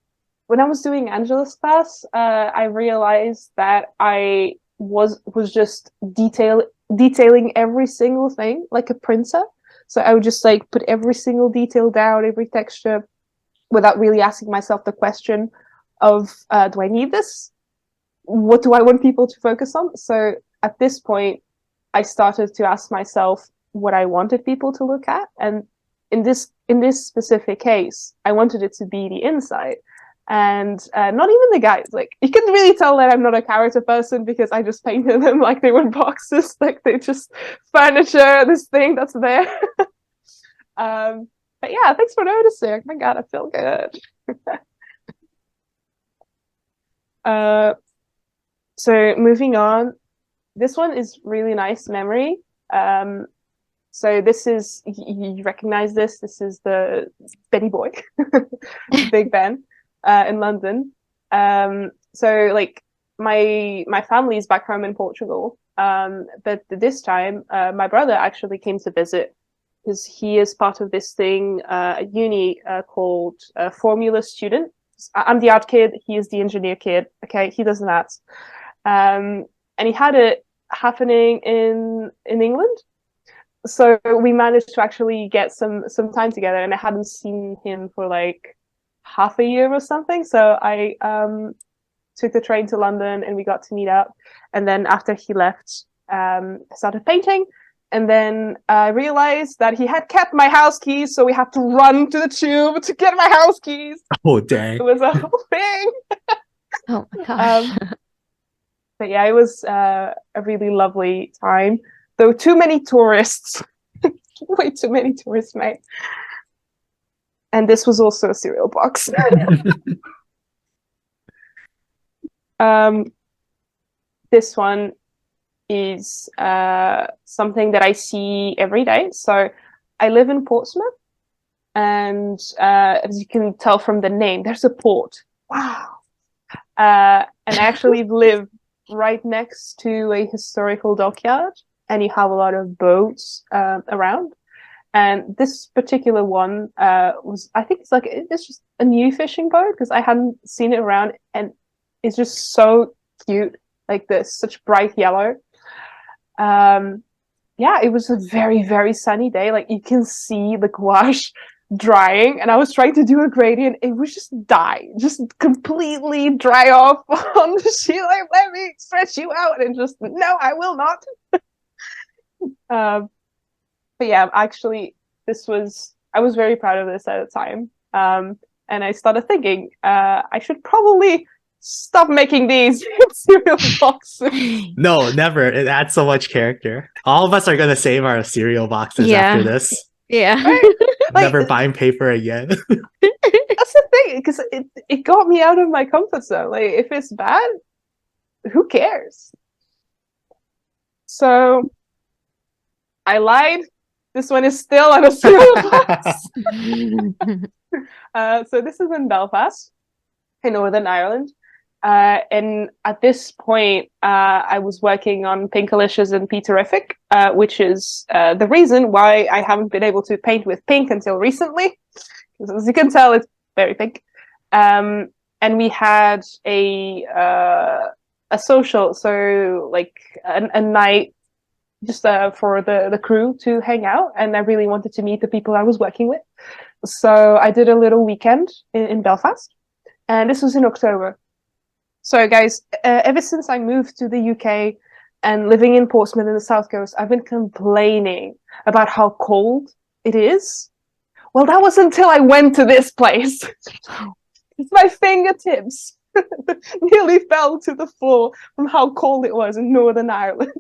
when I was doing Angela's class, I realized that I was just detailing every single thing like a printer. So I would just like put every single detail down, every texture, without really asking myself the question of, do I need this? What do I want people to focus on? So at this point, I started to ask myself what I wanted people to look at. And in this specific case, I wanted it to be the inside. And not even the guys. Like, you can really tell that I'm not a character person because I just painted them like they were boxes, like they just furniture, this thing that's there. But yeah, thanks for noticing. Oh my God, I feel good. So moving on, this one is really nice memory. So this is, you recognize this. This is the Benny Boy, Big Ben. In London. So like my family is back home in Portugal. But this time, my brother actually came to visit because he is part of this thing at uni called Formula Student. I'm the art kid. He is the engineer kid. Okay, he does maths. And he had it happening in England. So we managed to actually get some time together, and I hadn't seen him for like half a year or something. So I took the train to London and we got to meet up. And then after he left, I started painting. And then I realized that he had kept my house keys. So we had to run to the tube to get my house keys. Oh, dang. It was a whole thing. Oh my gosh. But yeah, it was a really lovely time. Though too many tourists. Way too many tourists, mate. And this was also a cereal box. This one is something that I see every day. So I live in Portsmouth, and as you can tell from the name, there's a port wow. And I actually live right next to a historical dockyard, and you have a lot of boats around. And this particular one was, I think it's just a new fishing boat because I hadn't seen it around, and it's just so cute, like this, such bright yellow. Yeah, it was a very, very sunny day. Like you can see the gouache drying, and I was trying to do a gradient. It was just completely dry off on the sheet. Like, let me stretch you out, and just no, I will not. But yeah, actually, I was very proud of this at the time. And I started thinking, I should probably stop making these cereal boxes. No, never. It adds so much character. All of us are gonna save our cereal boxes after Yeah. this. Yeah. Right? Like, Never buying paper again. that's the thing, because it got me out of my comfort zone. Like, if it's bad, who cares? So I lied. This one is still on a cereal box. So this is in Belfast, in Northern Ireland. And at this point, I was working on Pinkalicious and Peterific, which is the reason why I haven't been able to paint with pink until recently. As you can tell, it's very pink. And we had a social, so like a night just for the crew to hang out, and I really wanted to meet the people I was working with. So I did a little weekend in Belfast, and this was in October. So guys, ever since I moved to the UK and living in Portsmouth in the South Coast, I've been complaining about how cold it is. Well, that was until I went to this place. My fingertips nearly fell to the floor from how cold it was in Northern Ireland.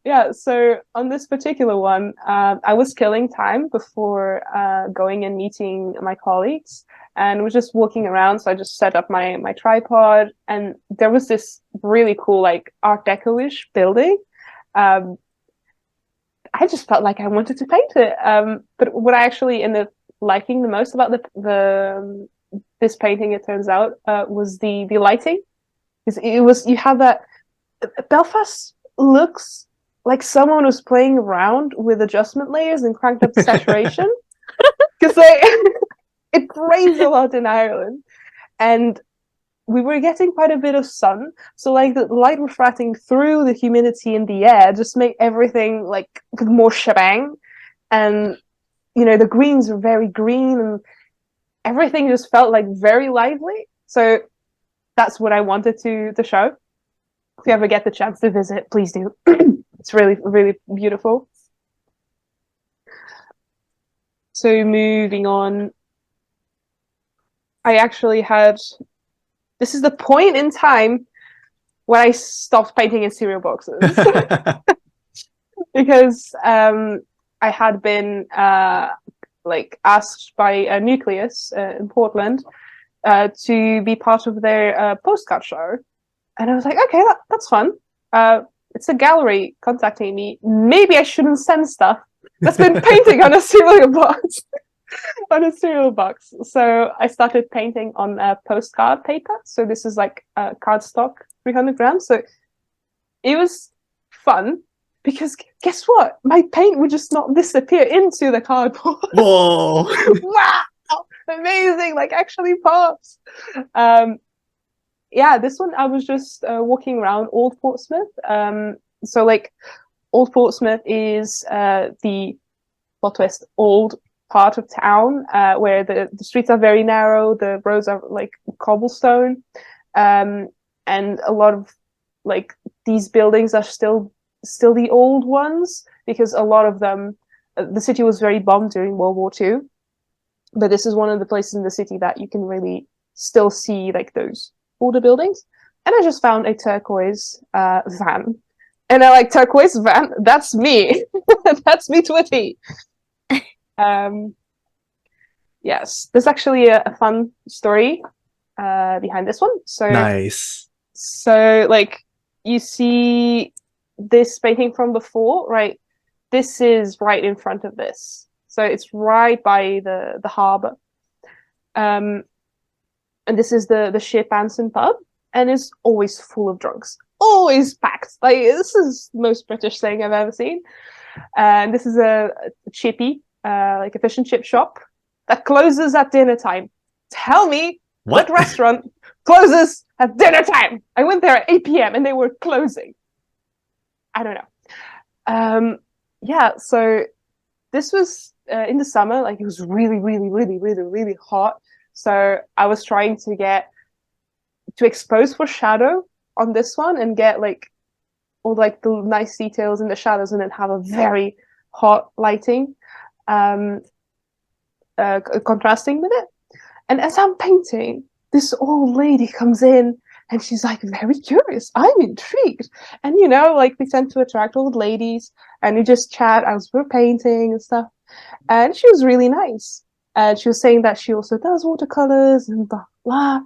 Yeah, so on this particular one, I was killing time before going and meeting my colleagues, and was just walking around. So I just set up my tripod, and there was this really cool, like, Art Deco-ish building. I just felt like I wanted to paint it. But what I actually ended up liking the most about this painting, it turns out, was the lighting. It was, you have that. Belfast looks like someone was playing around with adjustment layers and cranked up the saturation, because it rains a lot in Ireland, and we were getting quite a bit of sun, so like the light refracting through the humidity in the air just made everything like more shebang. And the greens are very green, and everything just felt like very lively. So that's what I wanted to show. If you ever get the chance to visit, please do. It's really, really beautiful. So moving on, I actually this is the point in time when I stopped painting in cereal boxes. Because I had been asked by a Nucleus in Portland to be part of their postcard show. And I was like, okay, that's fun. It's a gallery contacting me. Maybe I shouldn't send stuff that's been painting on a cereal box. So I started painting on postcard paper. So this is like cardstock, 300 grams. So it was fun because guess what? My paint would just not disappear into the cardboard. Whoa! Wow! Amazing! Like, actually pops. Yeah, this one I was just walking around Old Portsmouth. So like Old Portsmouth is the plot twist old part of town where the streets are very narrow, the roads are like cobblestone, and a lot of like these buildings are still the old ones, because a lot of them, the city was very bombed during World War II. But this is one of the places in the city that you can really still see like those older buildings. And I just found a turquoise van, and I like turquoise van. That's me. That's me to a T. Yes, there's actually a fun story behind this one. So Nice. So like you see this painting from before, right? This is right in front of this. So it's right by the harbor. and this is the Ship Anson pub, and it's always full of drunks, always packed. Like, this is the most British thing I've ever seen. And this is a chippy, like a fish and chip shop that closes at dinner time. Tell me what restaurant closes at dinner time? I went there at 8 p.m. and they were closing. I don't know. Yeah, so this was in the summer. Like, it was really, really, really, really, really hot. So I was trying to expose for shadow on this one and get like all like the nice details in the shadows, and then have a very hot lighting contrasting with it. And as I'm painting, this old lady comes in and she's like very curious. I'm intrigued. And like, we tend to attract old ladies, and we just chat as we're painting and stuff. And she was really nice. And she was saying that she also does watercolors and blah blah.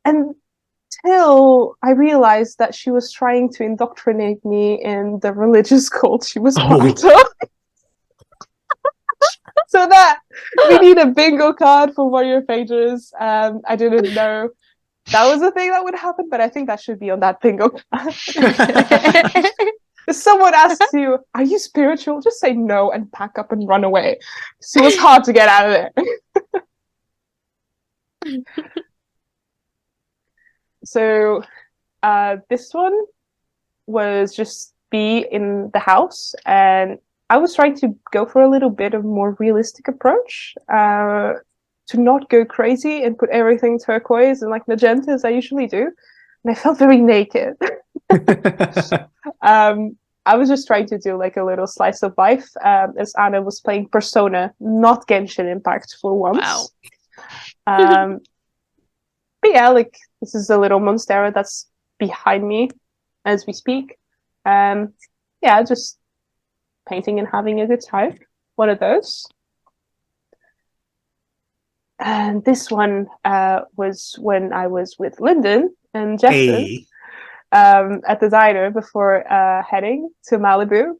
Until I realized that she was trying to indoctrinate me in the religious cult she was part of. So that we need a bingo card for Warrior Pages. I didn't know that was a thing that would happen, but I think that should be on that bingo card. If someone asks you, "Are you spiritual?" just say no and pack up and run away. So it was hard to get out of there. So this one was just be in the house, and I was trying to go for a little bit of more realistic approach, to not go crazy and put everything turquoise and like magenta as I usually do. And I felt very naked. I was just trying to do like a little slice of life, as Anna was playing Persona, not Genshin Impact for once. Wow. But yeah, like, this is a little monstera that's behind me as we speak. Yeah, just painting and having a good time. One of those. And this one was when I was with Lyndon and Jefferson at the diner before heading to Malibu.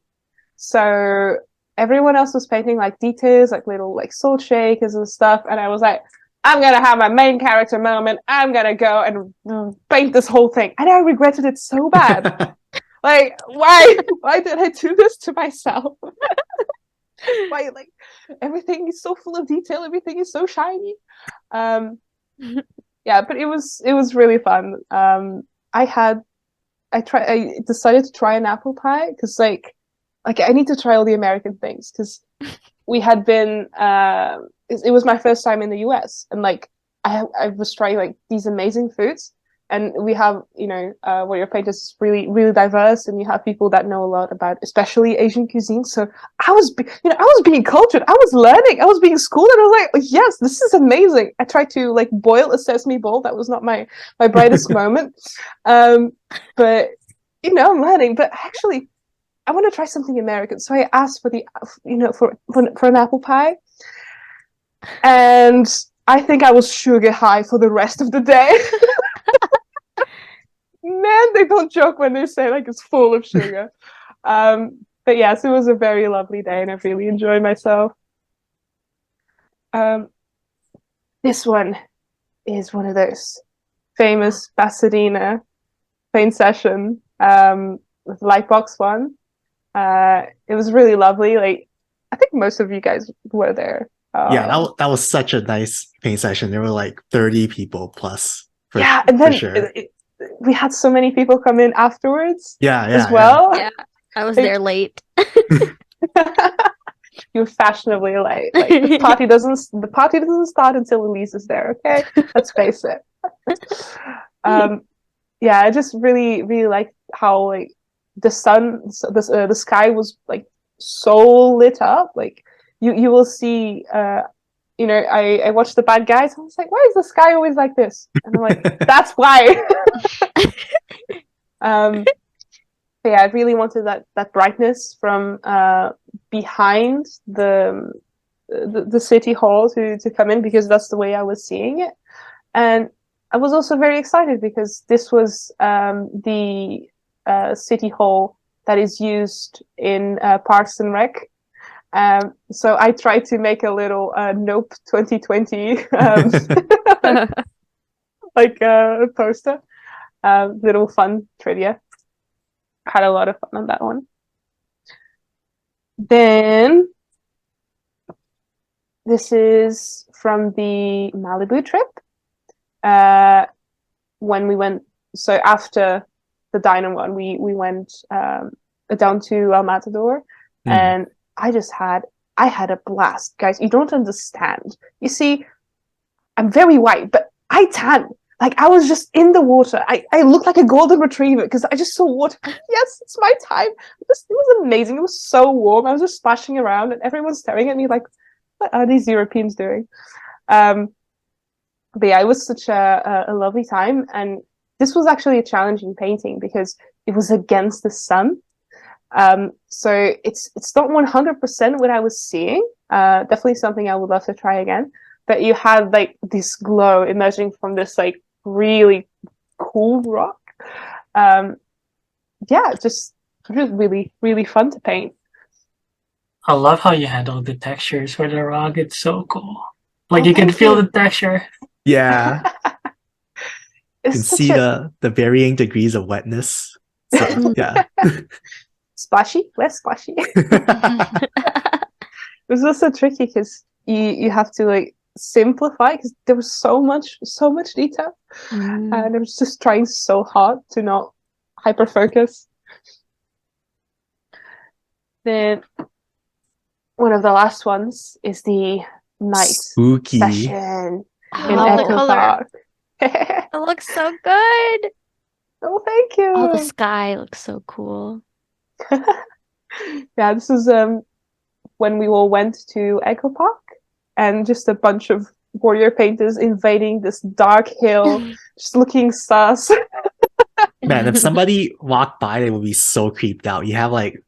So everyone else was painting like details, like little like soul shakers and stuff, and I was like, I'm gonna have my main character moment. I'm gonna go and paint this whole thing, and I regretted it so bad. Like, why did I do this to myself? Why, like, everything is so full of detail, everything is so shiny. Yeah, but it was really fun. I decided to try an apple pie because like I need to try all the American things, because we had been it was my first time in the US, and like I was trying like these amazing foods, and we have where your plate is really, really diverse, and you have people that know a lot about especially Asian cuisine. So I was being cultured, I was learning, I was being schooled, and I was like, yes, this is amazing. I tried to like boil a sesame bowl. That was not my brightest moment, but I'm learning. But actually, I want to try something American, so I asked for for an apple pie, and I think I was sugar high for the rest of the day. Man, they don't joke when they say like it's full of sugar. But yes, it was a very lovely day, and I really enjoyed myself. This one is one of those famous Pasadena paint session, with Lightbox one. It was really lovely. Like, I think most of you guys were there. Yeah, that was such a nice paint session. There were like 30 people plus. And then sure. We had so many people come in afterwards. Yeah, as well. Yeah, I was there late. You're fashionably late. Like, the party doesn't start until Elise is there. Okay, let's face it. Yeah, I just really, really like how like the sky was like so lit up. Like you will see. I watched The Bad Guys. I was like, why is the sky always like this? And I'm like, that's why. But yeah, I really wanted that brightness from behind the city hall to come in, because that's the way I was seeing it. And I was also very excited because this was the city hall that is used in Parks and Rec. So I tried to make a little Nope 2020 like a poster. Little fun trivia. Had a lot of fun on that one. Then this is from the Malibu trip. When we went, so after the diner one, we went down to El Matador, and I had a blast, guys. You don't understand. You see, I'm very white, but I tan. Like, I was just in the water. I looked like a golden retriever because I just saw water. Yes, it's my time. It was amazing. It was so warm. I was just splashing around, and everyone's staring at me like, what are these Europeans doing? But yeah, it was such a lovely time. And this was actually a challenging painting because it was against the sun. So it's not 100% what I was seeing. Definitely something I would love to try again. But you had like this glow emerging from this like really cool rock. Yeah, just really, really fun to paint. I love how you handle the textures for the rock. It's so cool. Like Oh, you can thank feel you. the texture. Yeah, you It's can such see a the varying degrees of wetness. So yeah. splashy, less splashy. It was also tricky because you have to like simplify because there was so much detail, and I was just trying so hard to not hyper focus. Then one of the last ones is the night Spooky. session I in love the Echo color. Park. It looks so good. Oh, thank you. Oh, the sky looks so cool. Yeah, this is when we all went to Echo Park, and just a bunch of warrior painters invading this dark hill, just looking sus. Man, if somebody walked by, they would be so creeped out. You have like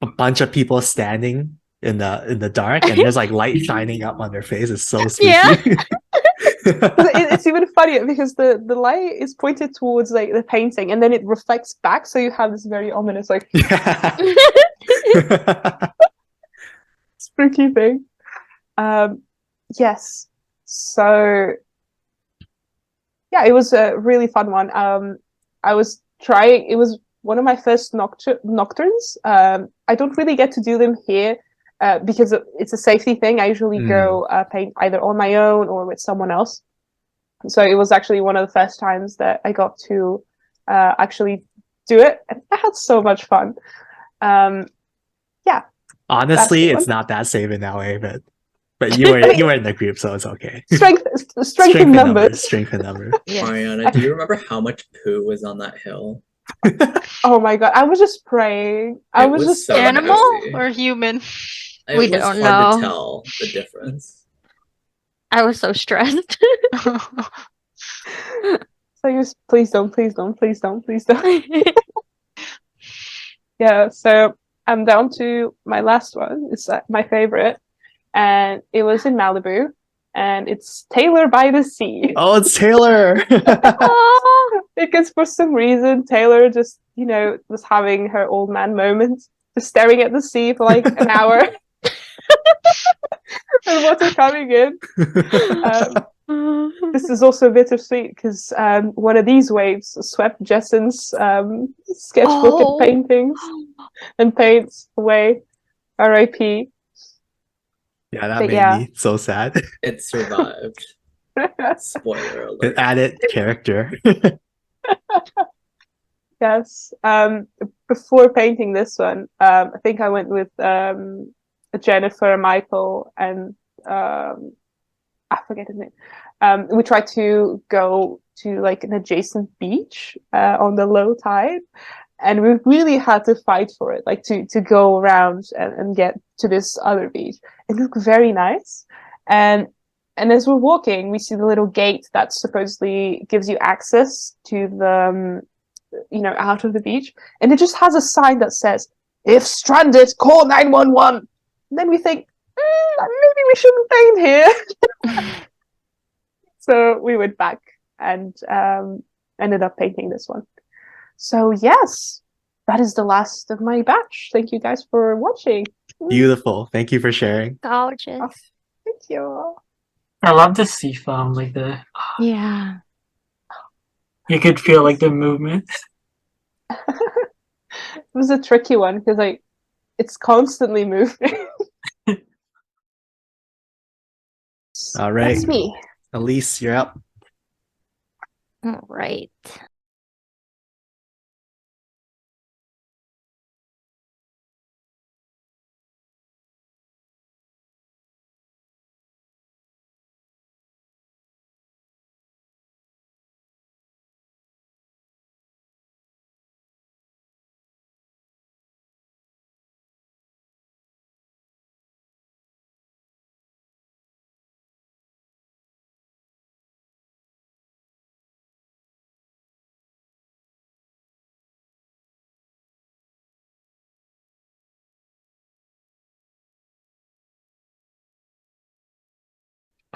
a bunch of people standing in the dark, and there's like light shining up on their face. It's so spooky. Yeah. It's even funnier because the light is pointed towards like the painting, and then it reflects back, so you have this very ominous like Yeah. spooky thing. Yes. So yeah, it was a really fun one. I was trying. It was one of my first nocturnes. I don't really get to do them here because it's a safety thing. I usually go paint either on my own or with someone else. So it was actually one of the first times that I got to actually do it, and I had so much fun. Yeah. Honestly, That's it's the not that safe in LA, but you were in the group, so it's okay. Strength in numbers. Strength in numbers. Yes. Mariana, do you remember how much poo was on that hill? Oh my god, I was just praying. I It was was just so Animal nasty. or human? It We was don't hard know. to tell the difference. I was so stressed. So you just, please don't. Yeah, so I'm down to my last one. It's my favorite, and it was in Malibu, and it's Taylor by the Sea. Oh, it's Taylor. Oh, Because for some reason Taylor just, was having her old man moment, just staring at the sea for like an hour. And water coming in. This is also bittersweet because one of these waves swept Jessen's sketchbook and paintings and paints away. R.I.P. Yeah, that But made yeah. me so sad. It survived. Spoiler An alert. added character. Yes. Before painting this one, I think I went with Jennifer, Michael, and I forget his name. We tried to go to like an adjacent beach on the low tide, and we really had to fight for it, like to go around and get to this other beach. It looked very nice, and as we're walking, we see the little gate that supposedly gives you access to the out of the beach, and it just has a sign that says, "If stranded, call 911." And then we think, maybe we shouldn't paint here. So we went back and ended up painting this one. So yes, that is the last of my batch. Thank you guys for watching. Beautiful. Thank you for sharing. gorgeous. Thank you. I love the sea foam, like the Yeah. You could feel like the movement. It was a tricky one because like it's constantly moving. All right. That's me. Elise, you're up. All right.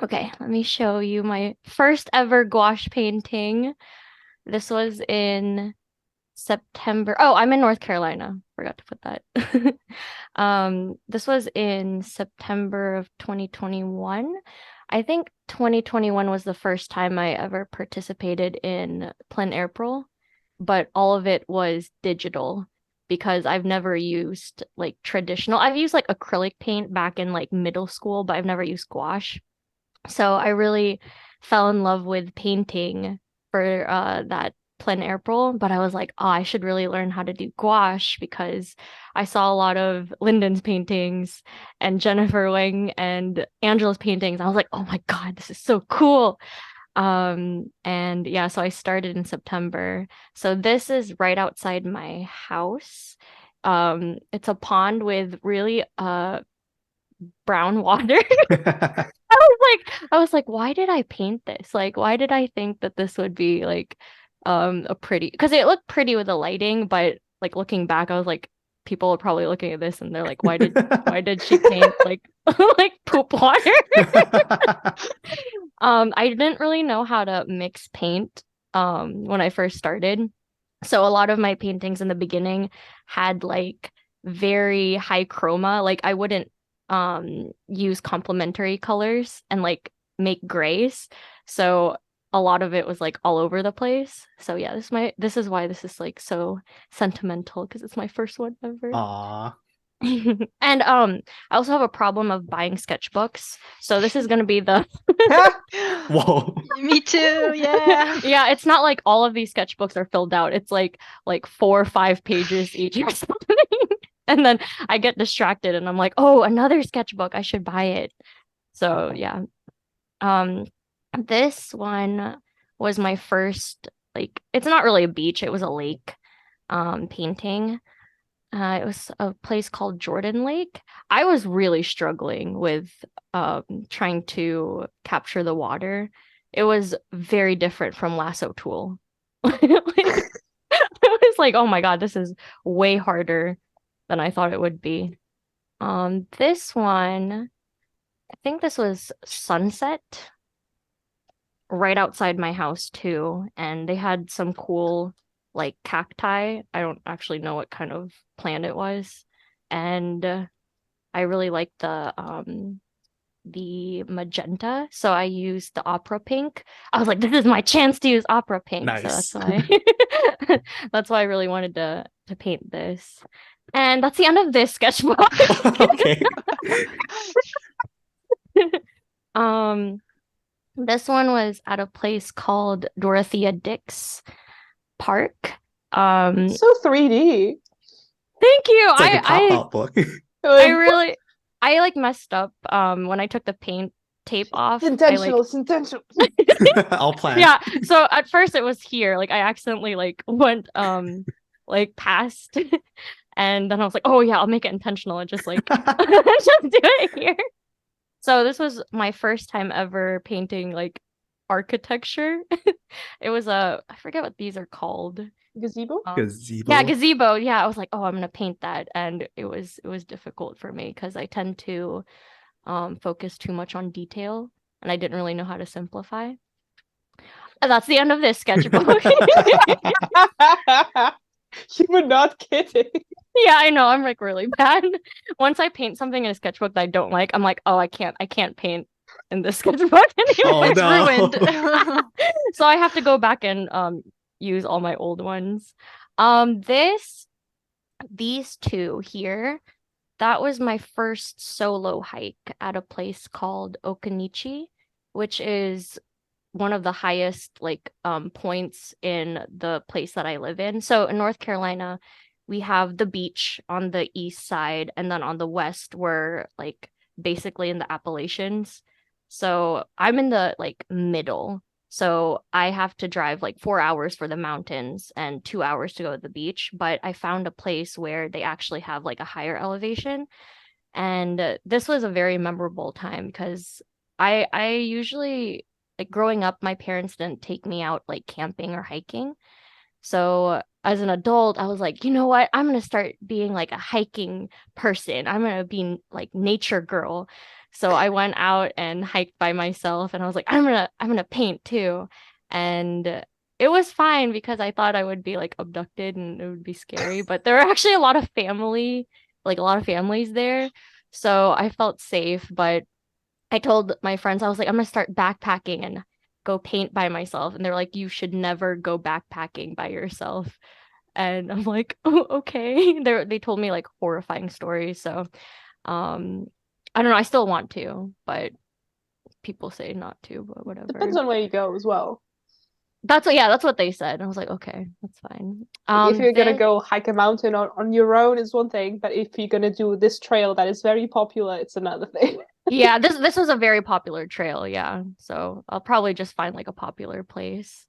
Okay, let me show you my first ever gouache painting. This was in September. Oh, I'm in North Carolina. Forgot to put that. This was in September of 2021. I think 2021 was the first time I ever participated in plein April, but all of it was digital because I've never used like traditional. I've used like acrylic paint back in like middle school, but I've never used gouache. So I really fell in love with painting for that plein April, but I was like, oh, I should really learn how to do gouache because I saw a lot of Lyndon's paintings and Jennifer Wang and Angela's paintings. I was like, oh my God, this is so cool. And yeah, so I started in September. So this is right outside my house. It's a pond with really brown water. I was like, why did I paint this? Like, why did I think that this would be like a pretty, because it looked pretty with the lighting, but like looking back, I was like, people are probably looking at this and they're like, why did she paint like like poop water? I didn't really know how to mix paint when I first started. So a lot of my paintings in the beginning had like very high chroma. Like I wouldn't use complementary colors and like make grays. So a lot of it was like all over the place. So yeah, this is why this is like so sentimental because it's my first one ever. Aw. And I also have a problem of buying sketchbooks. So this is gonna be the Whoa. Me too. Yeah. yeah, it's not like all of these sketchbooks are filled out. It's like 4 or 5 pages each or something. And then I get distracted and I'm like, oh, another sketchbook. I should buy it. So yeah. This one was my first, like, it's not really a beach, it was a lake painting. It was a place called Jordan Lake. I was really struggling with trying to capture the water. It was very different from Lasso Tool. Like, I was like, oh my God, this is way harder than I thought it would be. This one, I think this was sunset right outside my house too, and they had some cool like cacti. I don't actually know what kind of plant it was. And I really liked the magenta, so I used the opera pink. I was like, this is my chance to use opera pink. Nice. So that's why that's why I really wanted to paint this. And that's the end of this sketchbook. Okay. This one was at a place called Dorothea Dix Park. So 3D. Thank you. It's like a pop-out book. I like messed up when I took the paint tape off. It's intentional. It's intentional. All planned. Yeah. So at first it was here. Like I accidentally like went like past and then I was like, oh yeah, I'll make it intentional and just like just do it here. So this was my first time ever painting like architecture. It was I forget what these are called. Gazebo? Gazebo. Yeah, gazebo. Yeah, I was like, oh, I'm gonna paint that, and it was difficult for me because I tend to focus too much on detail, and I didn't really know how to simplify. And that's the end of this sketchbook. You were not kidding. Yeah, I know. I'm like really bad. Once I paint something in a sketchbook that I don't like, I'm like, oh, I can't paint in this sketchbook anymore. Oh, It's no. ruined. So I have to go back and use all my old ones. These two here, that was my first solo hike at a place called Okanichi, which is one of the highest like points in the place that I live in. So in North Carolina, we have the beach on the east side, and then on the west, we're like basically in the Appalachians. So I'm in the like middle. So I have to drive like 4 hours for the mountains and 2 hours to go to the beach. But I found a place where they actually have like a higher elevation. And this was a very memorable time because I usually like growing up, my parents didn't take me out like camping or hiking. So as an adult, I was like, you know what? I'm gonna start being like a hiking person. I'm gonna be like nature girl. So I went out and hiked by myself and I was like, I'm gonna paint too. And it was fine because I thought I would be like abducted and it would be scary, but there were actually a lot of family, like a lot of families there. So I felt safe, but I told my friends, I was like, I'm gonna start backpacking and go paint by myself. And they're like, you should never go backpacking by yourself. And I'm like, oh, okay. They told me like horrifying stories. So um I don't know, I still want to, but people say not to, but whatever. Depends on where you go as well. That's what they said. I was like, okay, that's fine. If you're gonna this- go hike a mountain on your own is one thing, but if you're gonna do this trail that is very popular, it's another thing. yeah, this was a very popular trail, yeah. So I'll probably just find like a popular place.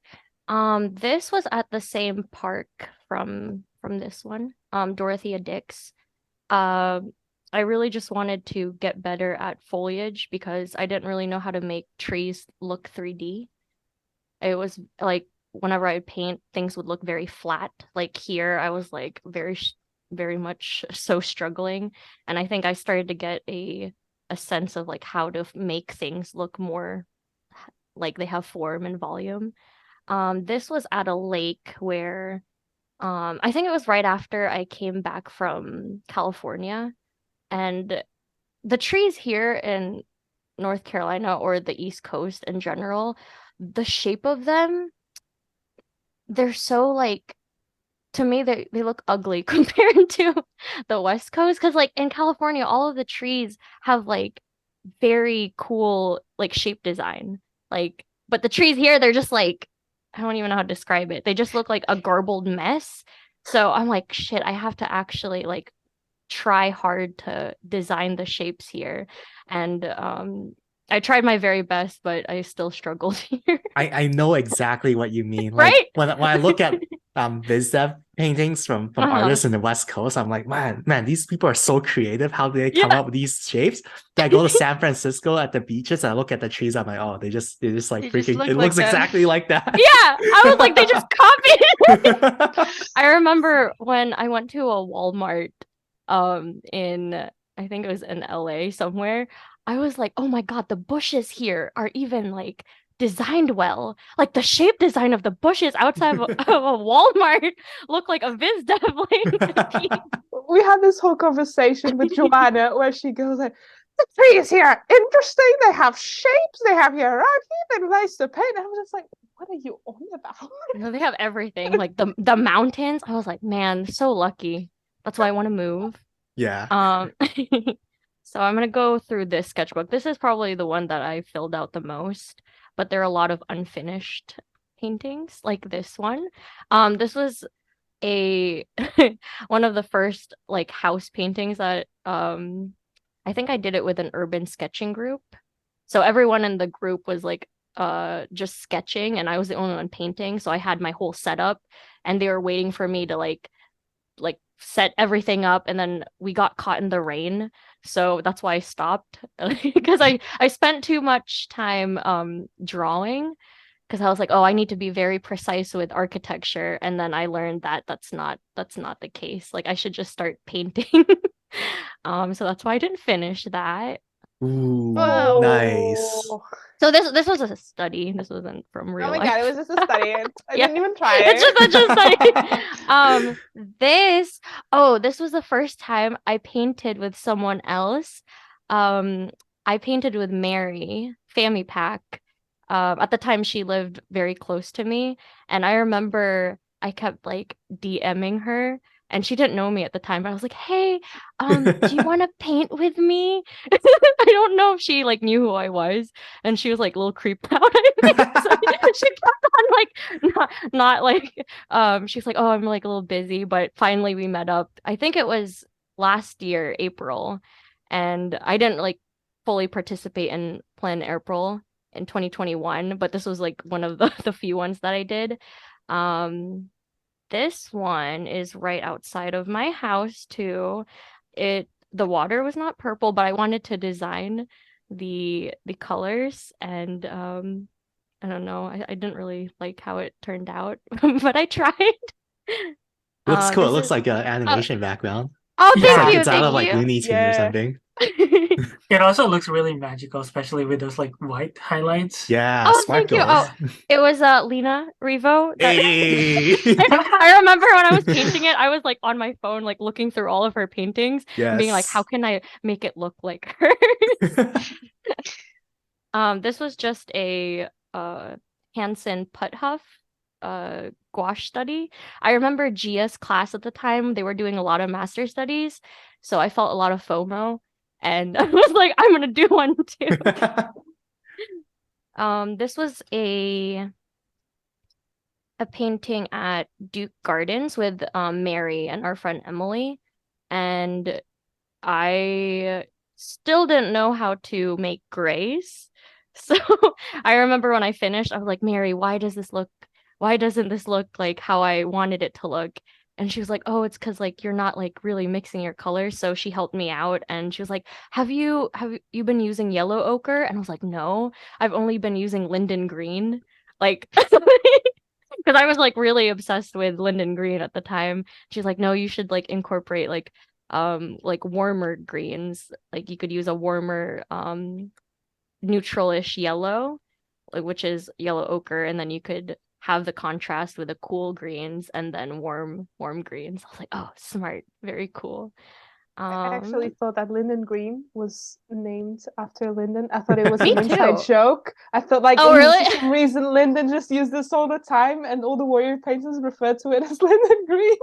This was at the same park from this one, Dorothea Dix. I really just wanted to get better at foliage because I didn't really know how to make trees look 3D. It was like whenever I paint, things would look very flat. Like here, I was like very much so struggling, and I think I started to get a sense of like how to make things look more like they have form and volume. This was at a lake where I think it was right after I came back from California, and the trees here in North Carolina or the East Coast in general, the shape of them, they're so like to me they look ugly compared to the West Coast because like in California all of the trees have like very cool like shape design. Like but the trees here they're just like I don't even know how to describe it. They just look like a garbled mess. So I'm like shit, I have to actually like try hard to design the shapes here. And I tried my very best, but I still struggled here. I know exactly what you mean. Like Right? when I look at biz dev paintings from Uh-huh. artists in the West Coast, I'm like, man, these people are so creative. How do they come Yeah. up with these shapes? Then I go to San Francisco at the beaches and I look at the trees. I'm like, oh, they just like They just freaking. look It like looks them. exactly like that. Yeah, I was like, they just copied. I remember when I went to a Walmart in I think it was in LA somewhere. I was like, "Oh my God, the bushes here are even like designed well. Like the shape design of the bushes outside of a Walmart look like a Viz Dev like We had this whole conversation with Joanna where she goes like, the trees here are interesting, they have shapes, they have hierarchy, they're nice to paint. And I was just like, what are you on about? No, they have everything. Like the mountains. I was like, man, so lucky. That's why I want to move. Yeah. So I'm gonna go through this sketchbook. This is probably the one that I filled out the most, but there are a lot of unfinished paintings, like this one. This was a one of the first like house paintings that I think I did it with an urban sketching group. So everyone in the group was like just sketching and I was the only one painting. So I had my whole setup and they were waiting for me to like set everything up and then we got caught in the rain. So that's why I stopped because I spent too much time drawing because I was like, oh, I need to be very precise with architecture, and then I learned that that's not the case. Like I should just start painting. So that's why I didn't finish that. Ooh, Wow. nice. So this was a study. This wasn't from real Oh my life. God, it was just a study. I Yeah. didn't even try It's it. just study. This was the first time I painted with someone else. I painted with Mary, Family Pack. At the time, she lived very close to me, and I remember I kept like DMing her, and she didn't know me at the time, but I was like, "Hey, do you want to paint with me?" I don't know if she like knew who I was, and she was like a little creeped out at me. So she kept on like not like she's like, "Oh, I'm like a little busy," but finally we met up. I think it was last year, April, and I didn't like fully participate in Plan April in 2021, but this was like one of the few ones that I did. Um, this one is right outside of my house too. The water was not purple, but I wanted to design the colors, and I don't know, I didn't really like how it turned out, but I tried. Looks cool. It This looks is like an oh, animation background. oh, Looks Yeah. like thank you, it's out of thank like you. Looney Tunes or Yeah. something. It also looks really magical, especially with those like white highlights. Yeah, Oh, thank you. sparkles. Oh, it was Lena Revo that Hey. I remember when I was painting it, I was like on my phone, like looking through all of her paintings and being like, how Yes. can I make it look like hers? This was just a Hansen Puthuff gouache study. I remember Gia's class at the time, they were doing a lot of master studies, so I felt a lot of FOMO, and I was like, I'm gonna do one too. This was a painting at Duke Gardens with Mary and our friend Emily, and I still didn't know how to make grays. So I remember when I finished, I was like, Mary, why doesn't this look like how I wanted it to look? And she was like, oh, it's because like you're not like really mixing your colors. So she helped me out, and she was like, have you been using yellow ochre? And I was like, no, I've only been using linden green. Like because I was like really obsessed with linden green at the time. She's like, no, you should like incorporate like warmer greens. Like you could use a warmer neutralish yellow, like which is yellow ochre, and then you could have the contrast with the cool greens and then warm greens. I was like, oh, smart, very cool. I actually thought that Linden Green was named after Linden. I thought it was Me an inside too. joke. I thought like Oh, really? for some reason Linden just used this all the time and all the warrior painters referred to it as Linden Green.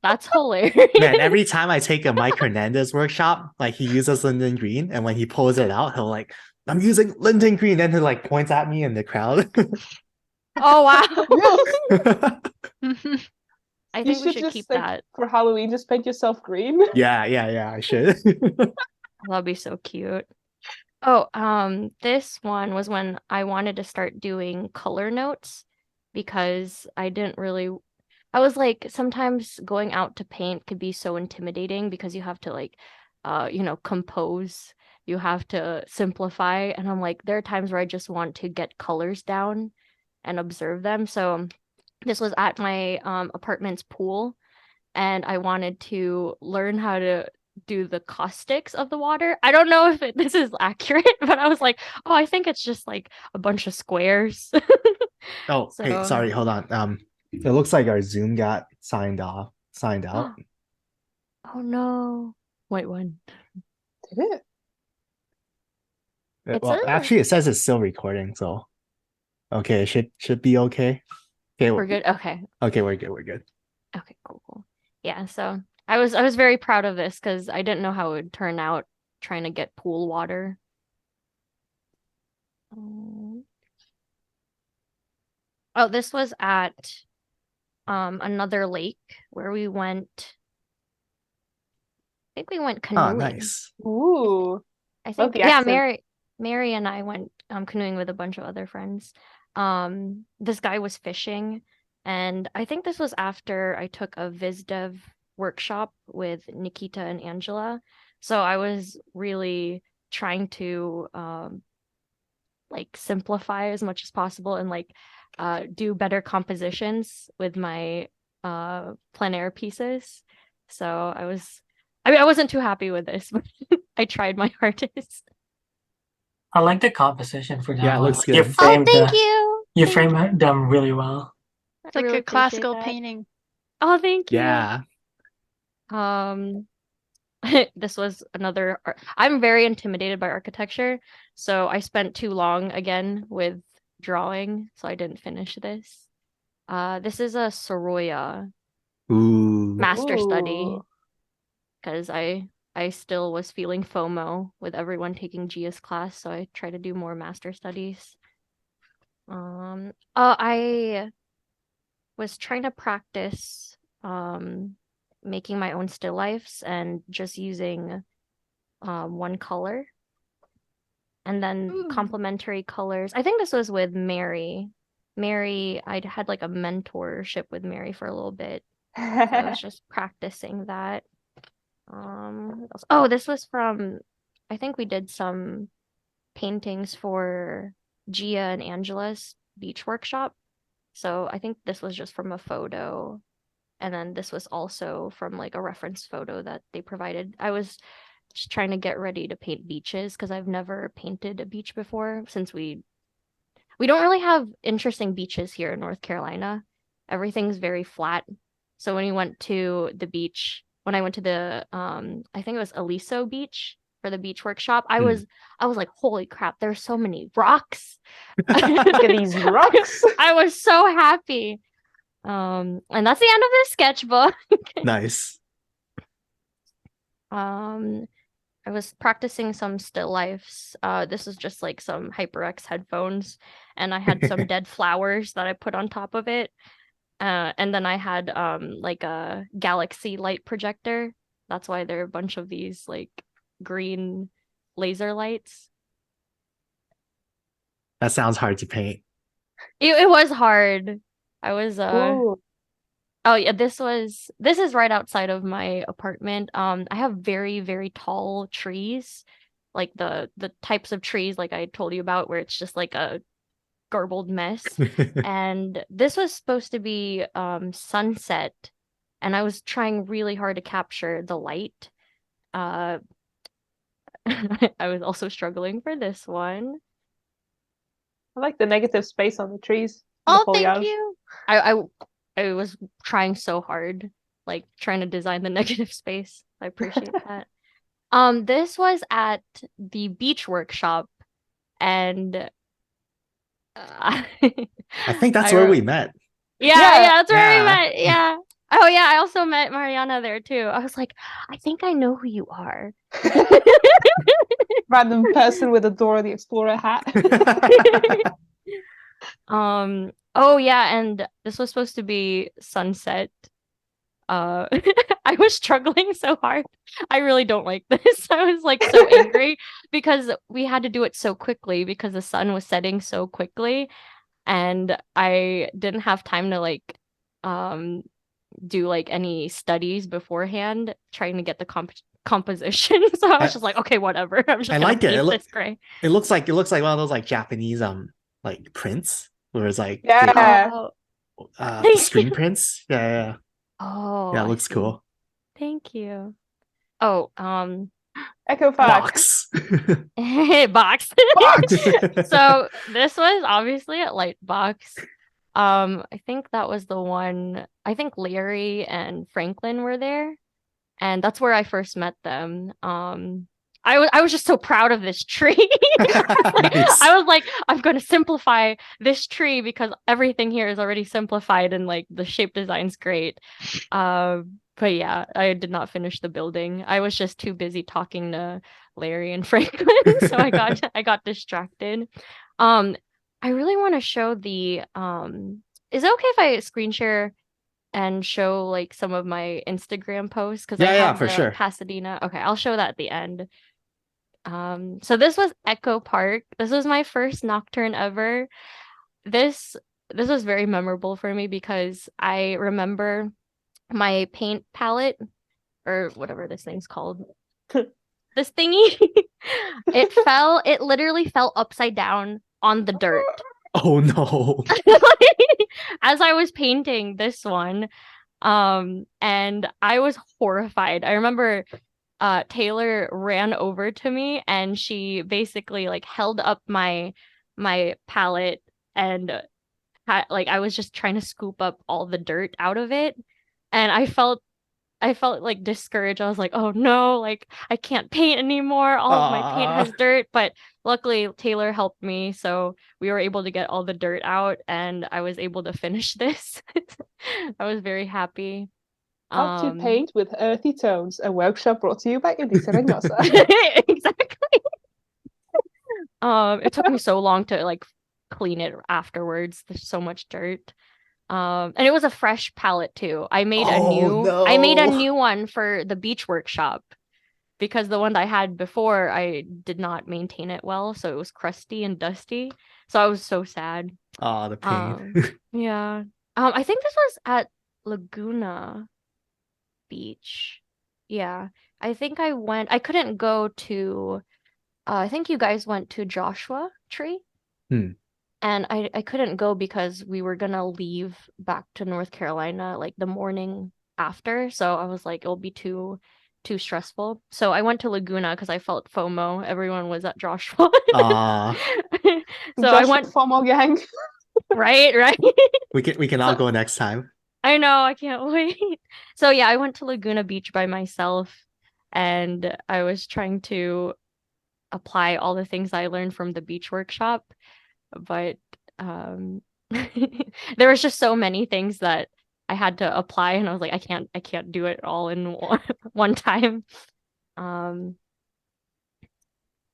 That's hilarious. Man, every time I take a Mike Hernandez workshop, like he uses linden green, and when he pulls it out, he'll like, I'm using linden green. Then he like points at me in the crowd. Oh wow. I You think we should should just keep like that. for Halloween just paint yourself green. Yeah, I should. That'd be so cute. Oh, this one was when I wanted to start doing color notes because I was like, sometimes going out to paint could be so intimidating because you have to like, compose, you have to simplify. And I'm like, there are times where I just want to get colors down and observe them. So this was at my apartment's pool, and I wanted to learn how to do the caustics of the water. I don't know if this is accurate, but I was like, oh, I think it's just like a bunch of squares. Oh, hey, So, sorry, hold on. It looks like our Zoom got signed out. oh no. Wait, when? Did it? It's Well, actually, it says it's still recording, so okay, it should be okay. Okay, we're good. Okay. Okay, we're good. Okay, cool. Yeah, so I was very proud of this because I didn't know how it would turn out trying to get pool water. Oh, this was at another lake where we went. I think we went canoeing. Oh, nice. Ooh. I think the yeah, accent. Mary and I went canoeing with a bunch of other friends. This guy was fishing, and I think this was after I took a VizDev workshop with Nikita and Angela. So I was really trying to like simplify as much as possible and like do better compositions with my plein air pieces. So I wasn't too happy with this, but I tried my hardest. I like the composition for that Yeah, it one. looks Like, you good. Oh, framed thank the, you. you Thank frame them really well. It's I like really a appreciate classical that. painting. Oh, thank you. Yeah. This was another I'm very intimidated by architecture, so I spent too long again with drawing, so I didn't finish this. This is a Soroya Ooh. master study Ooh. because I still was feeling FOMO with everyone taking Gia's class, so I try to do more master studies. I was trying to practice making my own still lifes and just using one color. And then complementary colors. I think this was with Mary. I'd had like a mentorship with Mary for a little bit. So I was just practicing that. What else? Oh, this was from, I think we did some paintings for Gia and Angela's beach workshop. So I think this was just from a photo. And then this was also from like a reference photo that they provided. I was just trying to get ready to paint beaches because I've never painted a beach before since we don't really have interesting beaches here in North Carolina. Everything's very flat. So when we went to the beach, when I went to the I think it was Aliso Beach for the beach workshop, I was like, holy crap, there's so many rocks. Look at these rocks. I was so happy. And that's the end of this sketchbook. Nice. I was practicing some still lifes. This is just like some HyperX headphones, and I had some dead flowers that I put on top of it. And then I had like a galaxy light projector. That's why there are a bunch of these like green laser lights. That sounds hard to paint. It was hard. I was Ooh. Oh yeah, this is right outside of my apartment. I have very, very tall trees, like the types of trees like I told you about where it's just like a garbled mess. And this was supposed to be sunset, and I was trying really hard to capture the light. I was also struggling for this one. I like the negative space on the trees. The Oh, thank foliage. you. I was trying so hard, like trying to design the negative space. I appreciate that. This was at the beach workshop, and I think that's where we met. Yeah, Yeah. that's where we Yeah. met. Yeah. Oh yeah, I also met Mariana there too. I was like, I think I know who you are. Random person with a Dora the Explorer hat. Oh yeah, and this was supposed to be sunset. I was struggling so hard. I really don't like this. I was like so angry because we had to do it so quickly because the sun was setting so quickly, and I didn't have time to like do like any studies beforehand trying to get the composition. So I was just like, okay, whatever. I'm just I gonna like it. paint this gray. It looks like one of those like Japanese like prints where it's like Yeah. the screen prints. Yeah. Oh, Yeah, it I looks see. cool. Thank you. Oh, Echo Box. Fox. box. Box. So this was obviously at Lightbox. I think that was the one. I think Larry and Franklin were there, and that's where I first met them. I was just so proud of this tree. Nice. I was like, I'm gonna simplify this tree because everything here is already simplified and like the shape design's great. But yeah, I did not finish the building. I was just too busy talking to Larry and Franklin, so I got distracted. I really want to show the is it okay if I screen share and show like some of my Instagram posts? Because I Yeah, have for the sure. Pasadena. Okay, I'll show that at the end. So this was Echo Park. This was my first nocturne ever. This was very memorable for me because I remember my paint palette or whatever this thing's called. This thingy, it literally fell upside down on the dirt. Oh no. As I was painting this one. And I was horrified. I remember Taylor ran over to me and she basically like held up my palette and like I was just trying to scoop up all the dirt out of it, and I felt I felt like discouraged. I was like, oh no, like I can't paint anymore. All of my paint has dirt. But luckily Taylor helped me, so we were able to get all the dirt out and I was able to finish this. I was very happy. How to paint with earthy tones, a workshop brought to you by Indie Serenosa. Exactly. It took me so long to like clean it afterwards. There's so much dirt. And it was a fresh palette too. I made a no. new one for the beach workshop because the one that I had before I did not maintain it well, so it was crusty and dusty. So I was so sad. Oh, the pain. Yeah. I think this was at Laguna Beach. Yeah. I think I couldn't go to I think you guys went to Joshua Tree. Hmm. And I couldn't go because we were gonna leave back to North Carolina like the morning after. So I was like, it'll be too stressful. So I went to Laguna because I felt FOMO. Everyone was at Joshua. Ah, So I Joshua went FOMO gang. right. we can all So go next time. I know, I can't wait. So yeah, I went to Laguna Beach by myself and I was trying to apply all the things I learned from the beach workshop, but there was just so many things that I had to apply and I was like, I can't do it all in one time.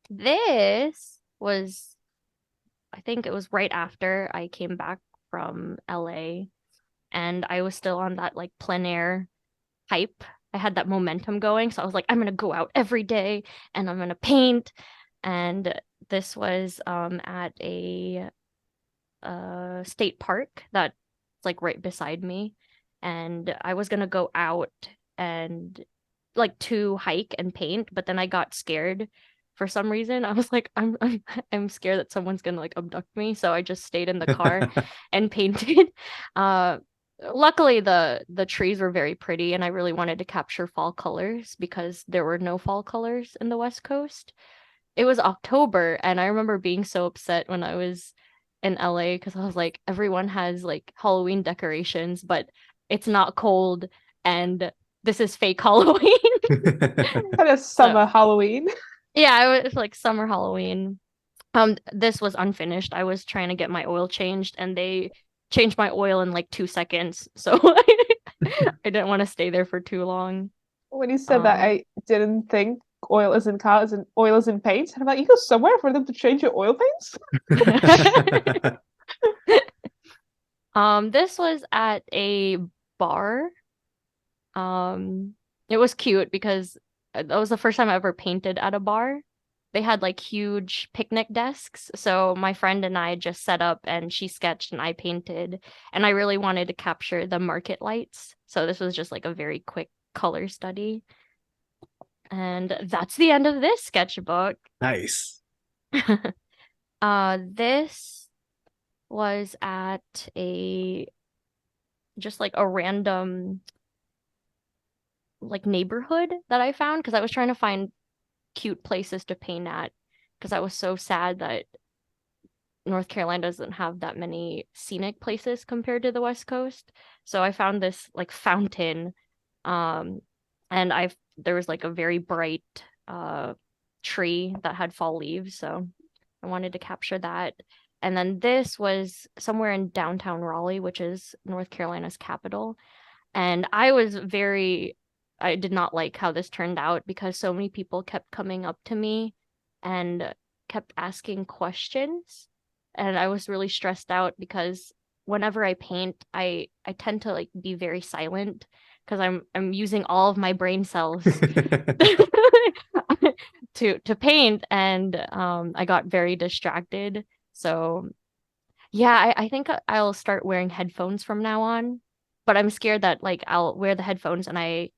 This was, I think it was right after I came back from LA and I was still on that like plein air hype. I had that momentum going, so I was like, I'm gonna go out every day and I'm gonna paint. And this was at a state park that's like right beside me, and I was gonna go out and like to hike and paint, but then I got scared for some reason. I was like, I'm scared that someone's gonna like abduct me, so I just stayed in the car and painted. Uh, Luckily the trees were very pretty, and I really wanted to capture fall colors because there were no fall colors in the West Coast. It was October, and I remember being so upset when I was in LA because I was like, everyone has like Halloween decorations, but it's not cold, and this is fake Halloween. Kind of So summer Halloween. yeah, it was like summer Halloween. This was unfinished. I was trying to get my oil changed, and they changed my oil in like 2 seconds, so I didn't want to stay there for too long. When you said that, I didn't think oil is in cars and oil is in paint. And I'm like, you go somewhere for them to change your oil paints? This was at a bar. It was cute because that was the first time I ever painted at a bar. They had like huge picnic desks, so my friend and I just set up and she sketched and I painted, and I really wanted to capture the market lights. So this was just like a very quick color study. And that's the end of this sketchbook. Nice. This was at just like a random like neighborhood that I found because I was trying to find cute places to paint at because I was so sad that North Carolina doesn't have that many scenic places compared to the West Coast. So I found this like fountain, and there was like a very bright tree that had fall leaves, so I wanted to capture that. And then this was somewhere in downtown Raleigh, which is North Carolina's capital. And I did not like how this turned out because so many people kept coming up to me and kept asking questions. And I was really stressed out because whenever I paint, I tend to like be very silent because I'm using all of my brain cells to paint, and I got very distracted. So yeah, I think I'll start wearing headphones from now on, but I'm scared that like I'll wear the headphones and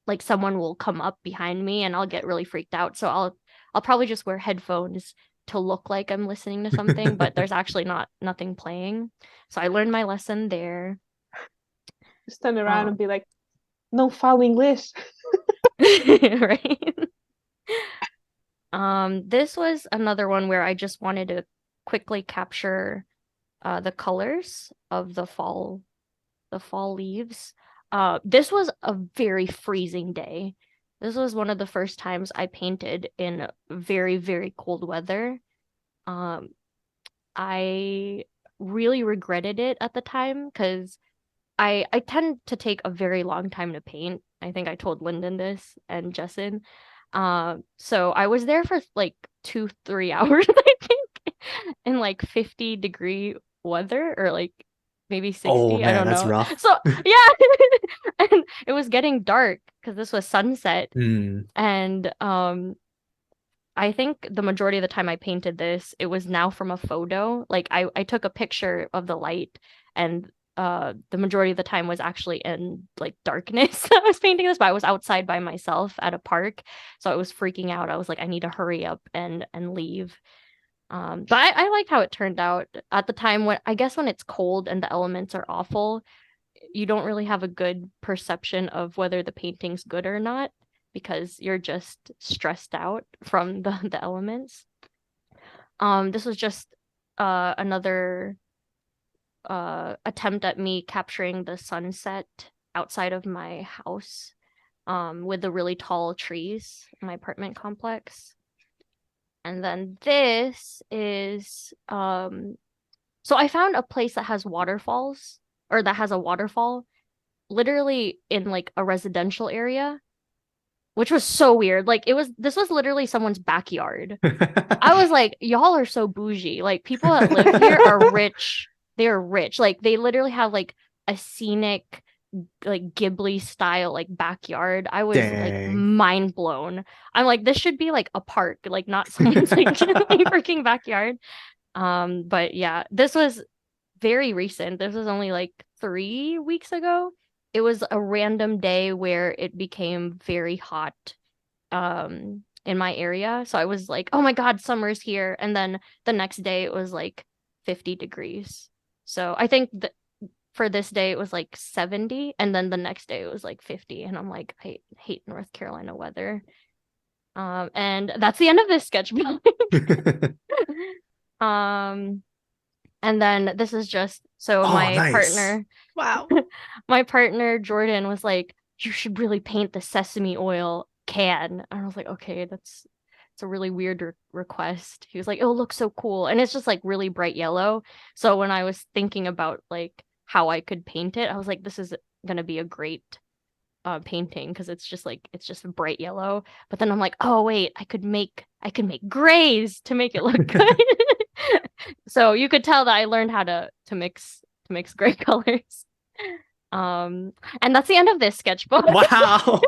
like someone will come up behind me and I'll get really freaked out. So I'll probably just wear headphones to look like I'm listening to something, but there's actually nothing playing. So I learned my lesson there. Just turn around and be like, no foul English. Right. This was another one where I just wanted to quickly capture the colors of the fall leaves. This was a very freezing day. This was one of the first times I painted in very, very cold weather. I really regretted it at the time because I tend to take a very long time to paint. I think I told Lyndon this and Jessen. So I was there for like 2-3 hours, I think, in like 50-degree weather or like maybe 60. Oh I man, don't that's know. rough. So yeah, and it was getting dark because this was sunset, and I think the majority of the time I painted this, it was now from a photo. Like I took a picture of the light, and the majority of the time was actually in like darkness. I was painting this, but I was outside by myself at a park, so I was freaking out. I was like, I need to hurry up and leave. But I liked how it turned out at the time. When I guess when it's cold and the elements are awful, you don't really have a good perception of whether the painting's good or not because you're just stressed out from the elements. This was just another attempt at me capturing the sunset outside of my house with the really tall trees in my apartment complex. And then this is so I found a place that has waterfalls or that has a waterfall literally in like a residential area, which was so weird. Like this was literally someone's backyard. I was like, y'all are so bougie. Like people that live here are rich. They are rich. Like they literally have like a scenic like Ghibli style like backyard. I was like Dang. mind blown. I'm like, this should be like a park, like not someone's like freaking backyard. But yeah, this was very recent. This was only like 3 weeks ago. It was a random day where it became very hot in my area. So I was like, oh my God, summer's here. And then the next day it was like 50 degrees. So I think that for this day it was like 70, and then the next day it was like 50. And I'm like, I hate North Carolina weather. And that's the end of this sketchbook. And then this is just so Oh, my nice. partner, Wow. my partner Jordan was like, you should really paint the sesame oil can. And I was like, okay, it's a really weird request. He was like, it'll look so cool. And it's just like really bright yellow. So when I was thinking about like how I could paint it, I was like, this is gonna be a great painting because it's just bright yellow. But then I'm like, oh wait, I could make grays to make it look good. So you could tell that I learned how to mix gray colors. And that's the end of this sketchbook. Wow.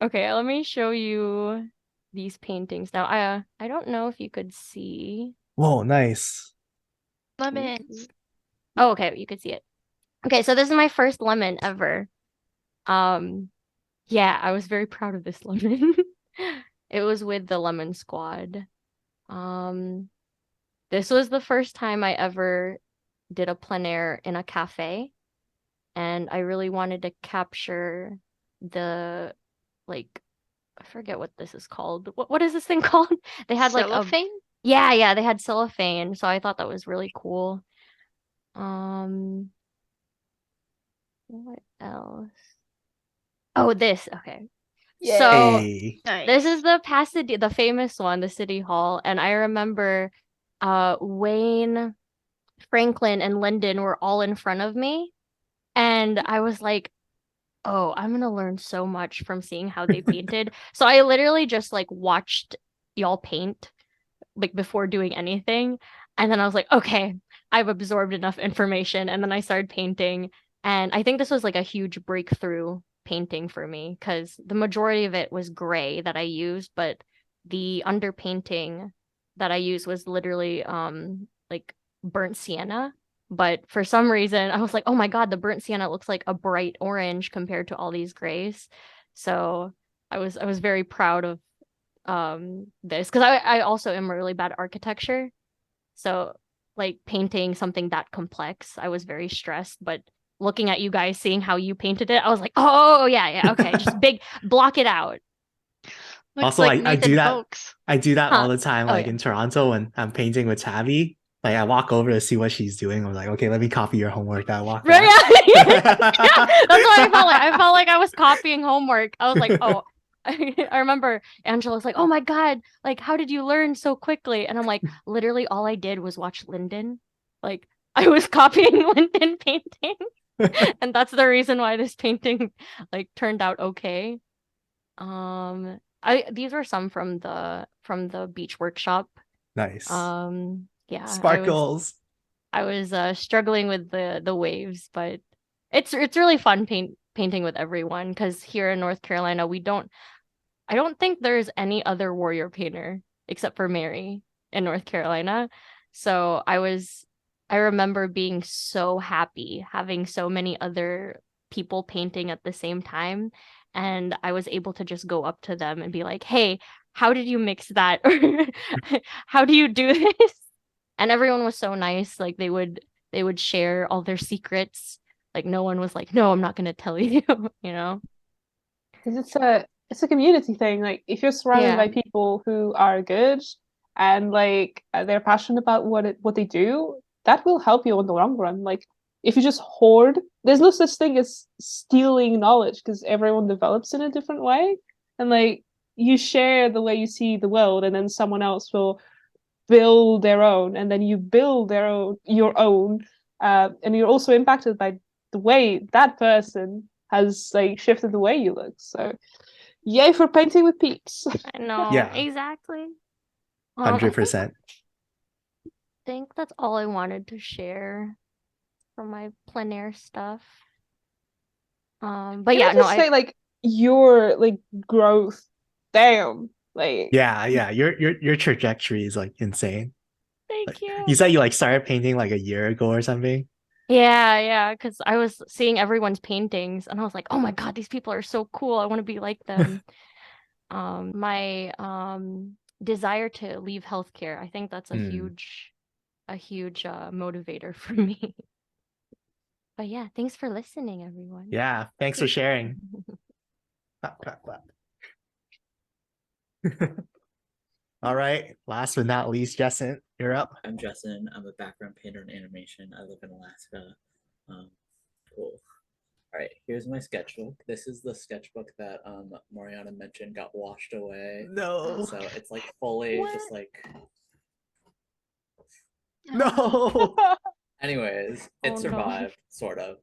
Okay, let me show you these paintings now. I don't know if you could see. Whoa, nice. Lemons. Oh, okay, you could see it. Okay, so this is my first lemon ever. Yeah, I was very proud of this lemon. It was with the Lemon Squad. This was the first time I ever did a plein air in a cafe, and I really wanted to capture the like I forget what this is called. What is this thing called? They had like a Cellophane? yeah, they had cellophane, so I thought that was really cool. What else? Oh, this. Okay. So Hey. Nice. this is the famous one, the City Hall, and I remember Wayne, Franklin, and Lyndon were all in front of me, and I was like, oh, I'm gonna learn so much from seeing how they painted. So I literally just like watched y'all paint like before doing anything, and then I was like, okay, I've absorbed enough information, and then I started painting, and I think this was like a huge breakthrough painting for me because the majority of it was gray that I used, but the underpainting that I used was literally like burnt sienna. But for some reason, I was like, oh my God, the burnt sienna looks like a bright orange compared to all these grays. So I was very proud of this because I also am really bad at architecture. So like painting something that complex, I was very stressed. But looking at you guys, seeing how you painted it, I was like, oh yeah, okay, just big block it out. Looks Also, like I do Nathan that. Folks. I do that all Huh. the time, Oh, like yeah. in Toronto when I'm painting with Tabby. Like I walk over to see what she's doing. I'm like, okay, let me copy your homework. That I walk Right? back. Yeah, that's what I felt like. I felt like I was copying homework. I was like, oh, I remember Angela's like, oh my God, like, how did you learn so quickly? And I'm like, literally, all I did was watch Linden. Like, I was copying Linden painting, and that's the reason why this painting like turned out okay. These were some from the beach workshop. Nice. Yeah, Sparkles. I was struggling with the waves, but it's really fun painting with everyone because here in North Carolina I don't think there's any other warrior painter except for Mary in North Carolina. So I remember being so happy having so many other people painting at the same time, and I was able to just go up to them and be like, "Hey, how did you mix that?" Or how do you do this? And everyone was so nice. Like they would share all their secrets. Like no one was like, "No, I'm not gonna tell you," you know? Because it's a community thing. Like if you're surrounded Yeah. by people who are good and like they're passionate about what they do, that will help you in the long run. Like if you just hoard, there's no such thing as stealing knowledge because everyone develops in a different way. And like you share the way you see the world, and then someone else will build their own, and then you build your own, and you're also impacted by the way that person has like shifted the way you look. So yay for painting with peeps. I know, Yeah. exactly. I 100%. think that's all I wanted to share for my plein air stuff. But Can yeah, I just say like your like growth, damn, like Yeah, your trajectory is like insane. thank Like, you. you said you like started painting like a year ago or something. Yeah, because I was seeing everyone's paintings and I was like, oh my God, these people are so cool. I want to be like them. My desire to leave healthcare, I think that's a huge motivator for me. But yeah, thanks for listening, everyone. Yeah, thanks for sharing. Clap, clap, clap. All right, last but not least, Jessen, you're up. I'm Justin. I'm a background painter in animation. I live in Alaska. Cool. All right, here's my sketchbook. This is the sketchbook that Mariana mentioned got washed away. No. So it's like fully What? just like. No. Anyways, Oh, it no. survived, sort of.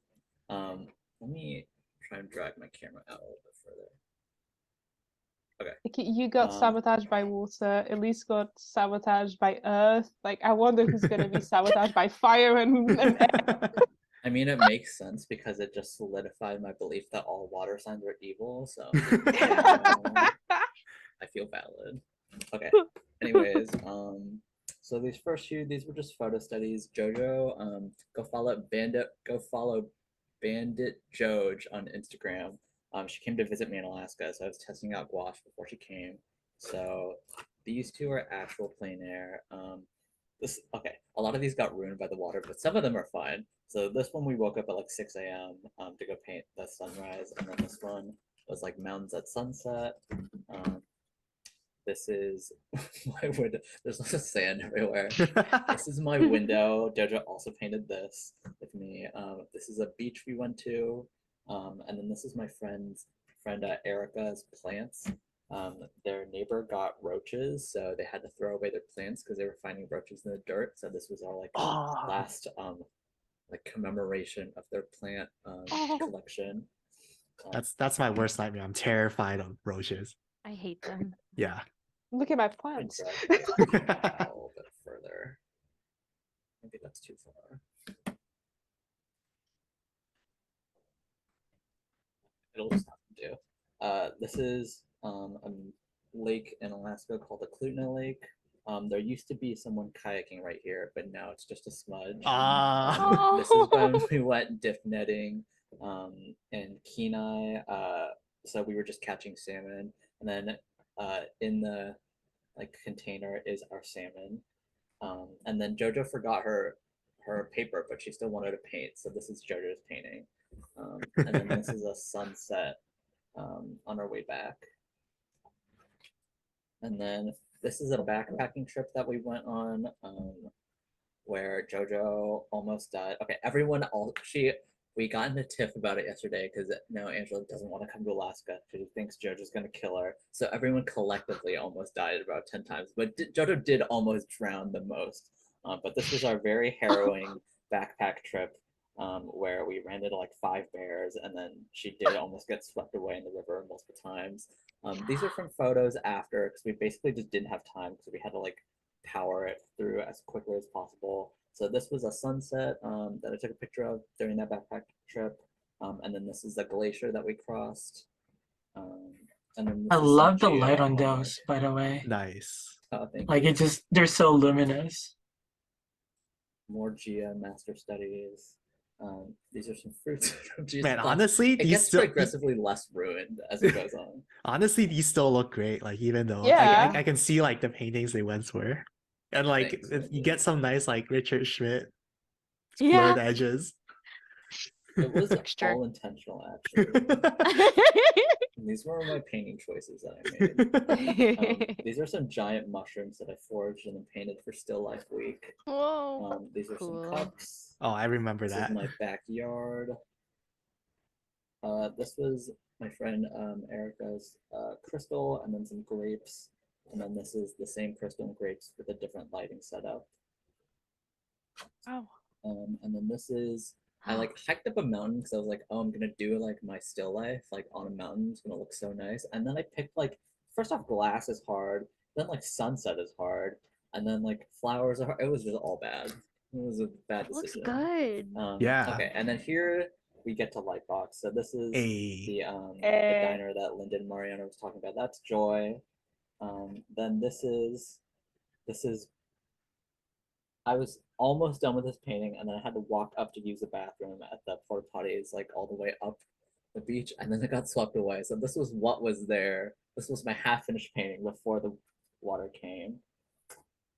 Let me try and drag my camera out a little bit further. Okay. you got sabotaged by water, Elise got sabotaged by earth. Like I wonder who's gonna be sabotaged by fire and air. I mean, it makes sense because it just solidified my belief that all water signs are evil. So I feel valid. Okay. Anyways, so these first few, these were just photo studies. Jojo, go follow Bandit Joj on Instagram. She came to visit me in Alaska, so I was testing out gouache before she came. So these two are actual plein air. A lot of these got ruined by the water, but some of them are fine. So this one we woke up at like 6 a.m. To go paint the sunrise, and then this one was like mountains at sunset. This is my window. There's lots of sand everywhere. This is my window. Jojo also painted this with me. This is a beach we went to, and then this is my friend Erica's plants. Their neighbor got roaches, so they had to throw away their plants because they were finding roaches in the dirt. So this was our like last like commemoration of their plant collection. That's my worst nightmare. I'm terrified of roaches. I hate them. Yeah. Look at my plants. A little bit further. Maybe that's too far. It'll just have to do. This is a lake in Alaska called the Klutna Lake. There used to be someone kayaking right here, but now it's just a smudge. This is when we went dip netting in Kenai. So we were just catching salmon, and then in the like container is our salmon. And then Jojo forgot her paper, but she still wanted to paint. So this is Jojo's painting. And then this is a sunset on our way back. And then this is a backpacking trip that we went on. where JoJo almost died. Okay, we got in a tiff about it yesterday because now Angela doesn't want to come to Alaska because she thinks JoJo's gonna kill her. So everyone collectively almost died about 10 times, but JoJo did almost drown the most. But this was our very harrowing backpack trip where we ran into like 5 bears, and then she did almost get swept away in the river multiple times. These are from photos after because we basically just didn't have time because we had to like power it through as quickly as possible. So this was a sunset that I took a picture of during that backpack trip. And then this is the glacier that we crossed. And then I love the light on those, by the way. Nice. Thank Like you. they're so luminous. More Gia master studies. These are some fruits from Gia's Man, class. honestly, it these gets still progressively less ruined as it goes on. honestly these still look great. Like even though Yeah. I can see like the paintings they once were, and like Thanks, you Lindsay. get some nice like Richard Schmidt Yeah. blurred edges. It was Texture. all intentional, actually. And these were my painting choices that I made. These are some giant mushrooms that I forged and then painted for Still Life Week. Whoa. These are Cool. some cups. Oh, I remember This that. is my backyard. This was my friend Erica's crystal, and then some grapes. And then this is the same crystal and grapes with a different lighting setup. Wow. And then this is I like hiked up a mountain because I was like, oh, I'm gonna do like my still life like on a mountain. It's gonna look so nice. And then I picked like first off, glass is hard. Then like sunset is hard. And then like flowers are hard. It was just all bad. It was a bad Looks decision. good. Yeah. Okay, and then here we get to Lightbox. So this is the diner that Lyndon and Mariana was talking about. That's Joy. Then this is I was almost done with this painting, and then I had to walk up to use the bathroom at the porta potties, like all the way up the beach, and then it got swept away. So this was what was there. This was my half-finished painting before the water came.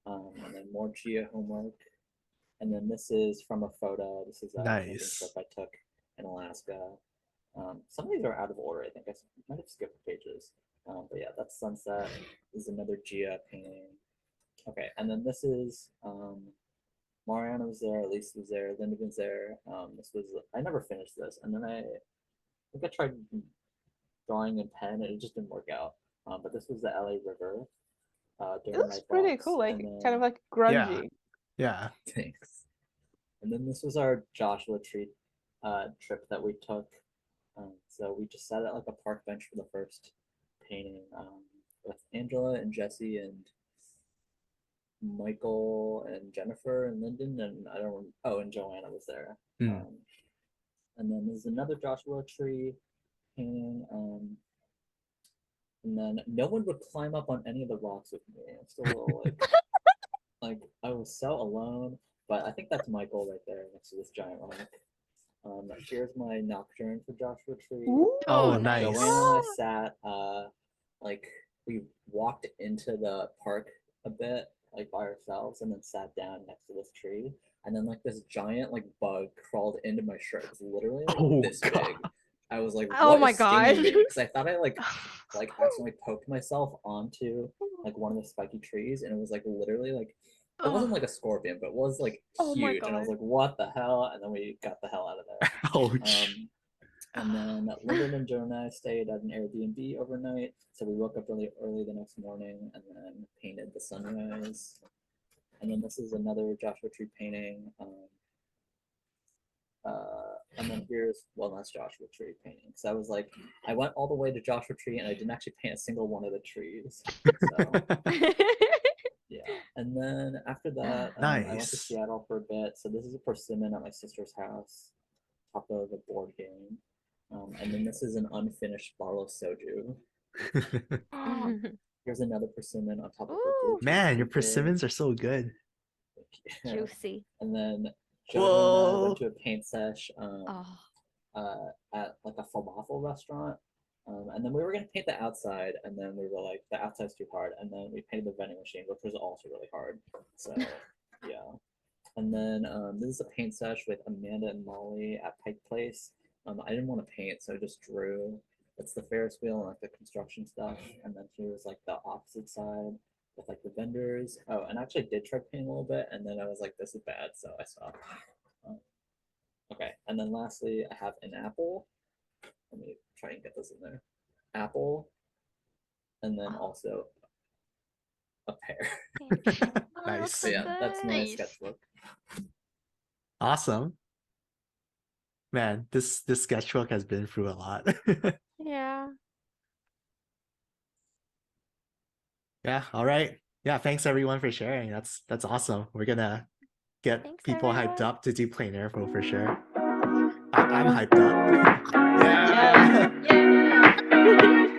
And then more Gia homework. And then this is from a photo. This is a camping Nice. trip I took in Alaska. Some of these are out of order. I think I might have skipped pages. But yeah, that's sunset. This is another Gia painting. Okay, and then this is Mariana was there, Elise was there, Linda was there. This was I never finished this, and then I think I tried drawing in pen, and it just didn't work out. But this was the LA River. It looks pretty cool, like kind of like grungy. Yeah. Thanks. And then this was our Joshua Tree trip that we took. So we just sat at like a park bench for the first painting with Angela and Jesse and Michael and Jennifer and Lyndon and and Joanna was there. Hmm. And then there's another Joshua Tree painting. And then no one would climb up on any of the rocks with me. I'm still a little like I was so alone. But I think that's Michael right there next to this giant rock. Here's my nocturne for Joshua Tree. Oh, nice. nice. Joanna and I sat like we walked into the park a bit like by ourselves and then sat down next to this tree, and then like this giant like bug crawled into my shirt. It was literally like this God. big. I was like, Oh what my is stinging me? gosh. Because I thought I like accidentally poked myself onto like one of the spiky trees, and it was like literally like it wasn't like a scorpion, but it was like Oh my huge, and I was God. like, what the hell? And then we got the hell out of there. Ouch. And then Lyndon and Joe and I stayed at an Airbnb overnight. So we woke up really early the next morning and then painted the sunrise. And then this is another Joshua Tree painting. And then here's one last Joshua Tree painting. So I was like, I went all the way to Joshua Tree and I didn't actually paint a single one of the trees. So yeah. And then after that, I went to Nice. Seattle for a bit. So this is a persimmon at my sister's house, top of a board game. And then this is an unfinished bottle of soju. Here's another persimmon on top of a Ooh. blue Man, your paper. persimmons are so good. Juicy. And then Joe and I Whoa. went to a paint sesh Oh. at like a falafel restaurant. And then we were gonna paint the outside, and then we were like, the outside's too hard. And then we painted the vending machine, which was also really hard. So yeah. And then this is a paint sesh with Amanda and Molly at Pike Place. I didn't want to paint, so I just drew. It's the Ferris wheel and like the construction stuff. And then here's like the opposite side with like the vendors. Oh, and I actually did try painting a little bit, and then I was like, this is bad, so I stopped. Okay, and then lastly, I have an apple. Let me try and get this in there. Apple, and then also a pear. Oh, that Nice. looks So so yeah, that's my nice. sketchbook. Awesome. Man, this sketchbook has been through a lot. Yeah. Yeah, all right. Yeah, thanks everyone for sharing. That's awesome. We're gonna get Thanks, people hyped everyone. up to do plain airflow for sure. I'm hyped up. Yeah. Yeah.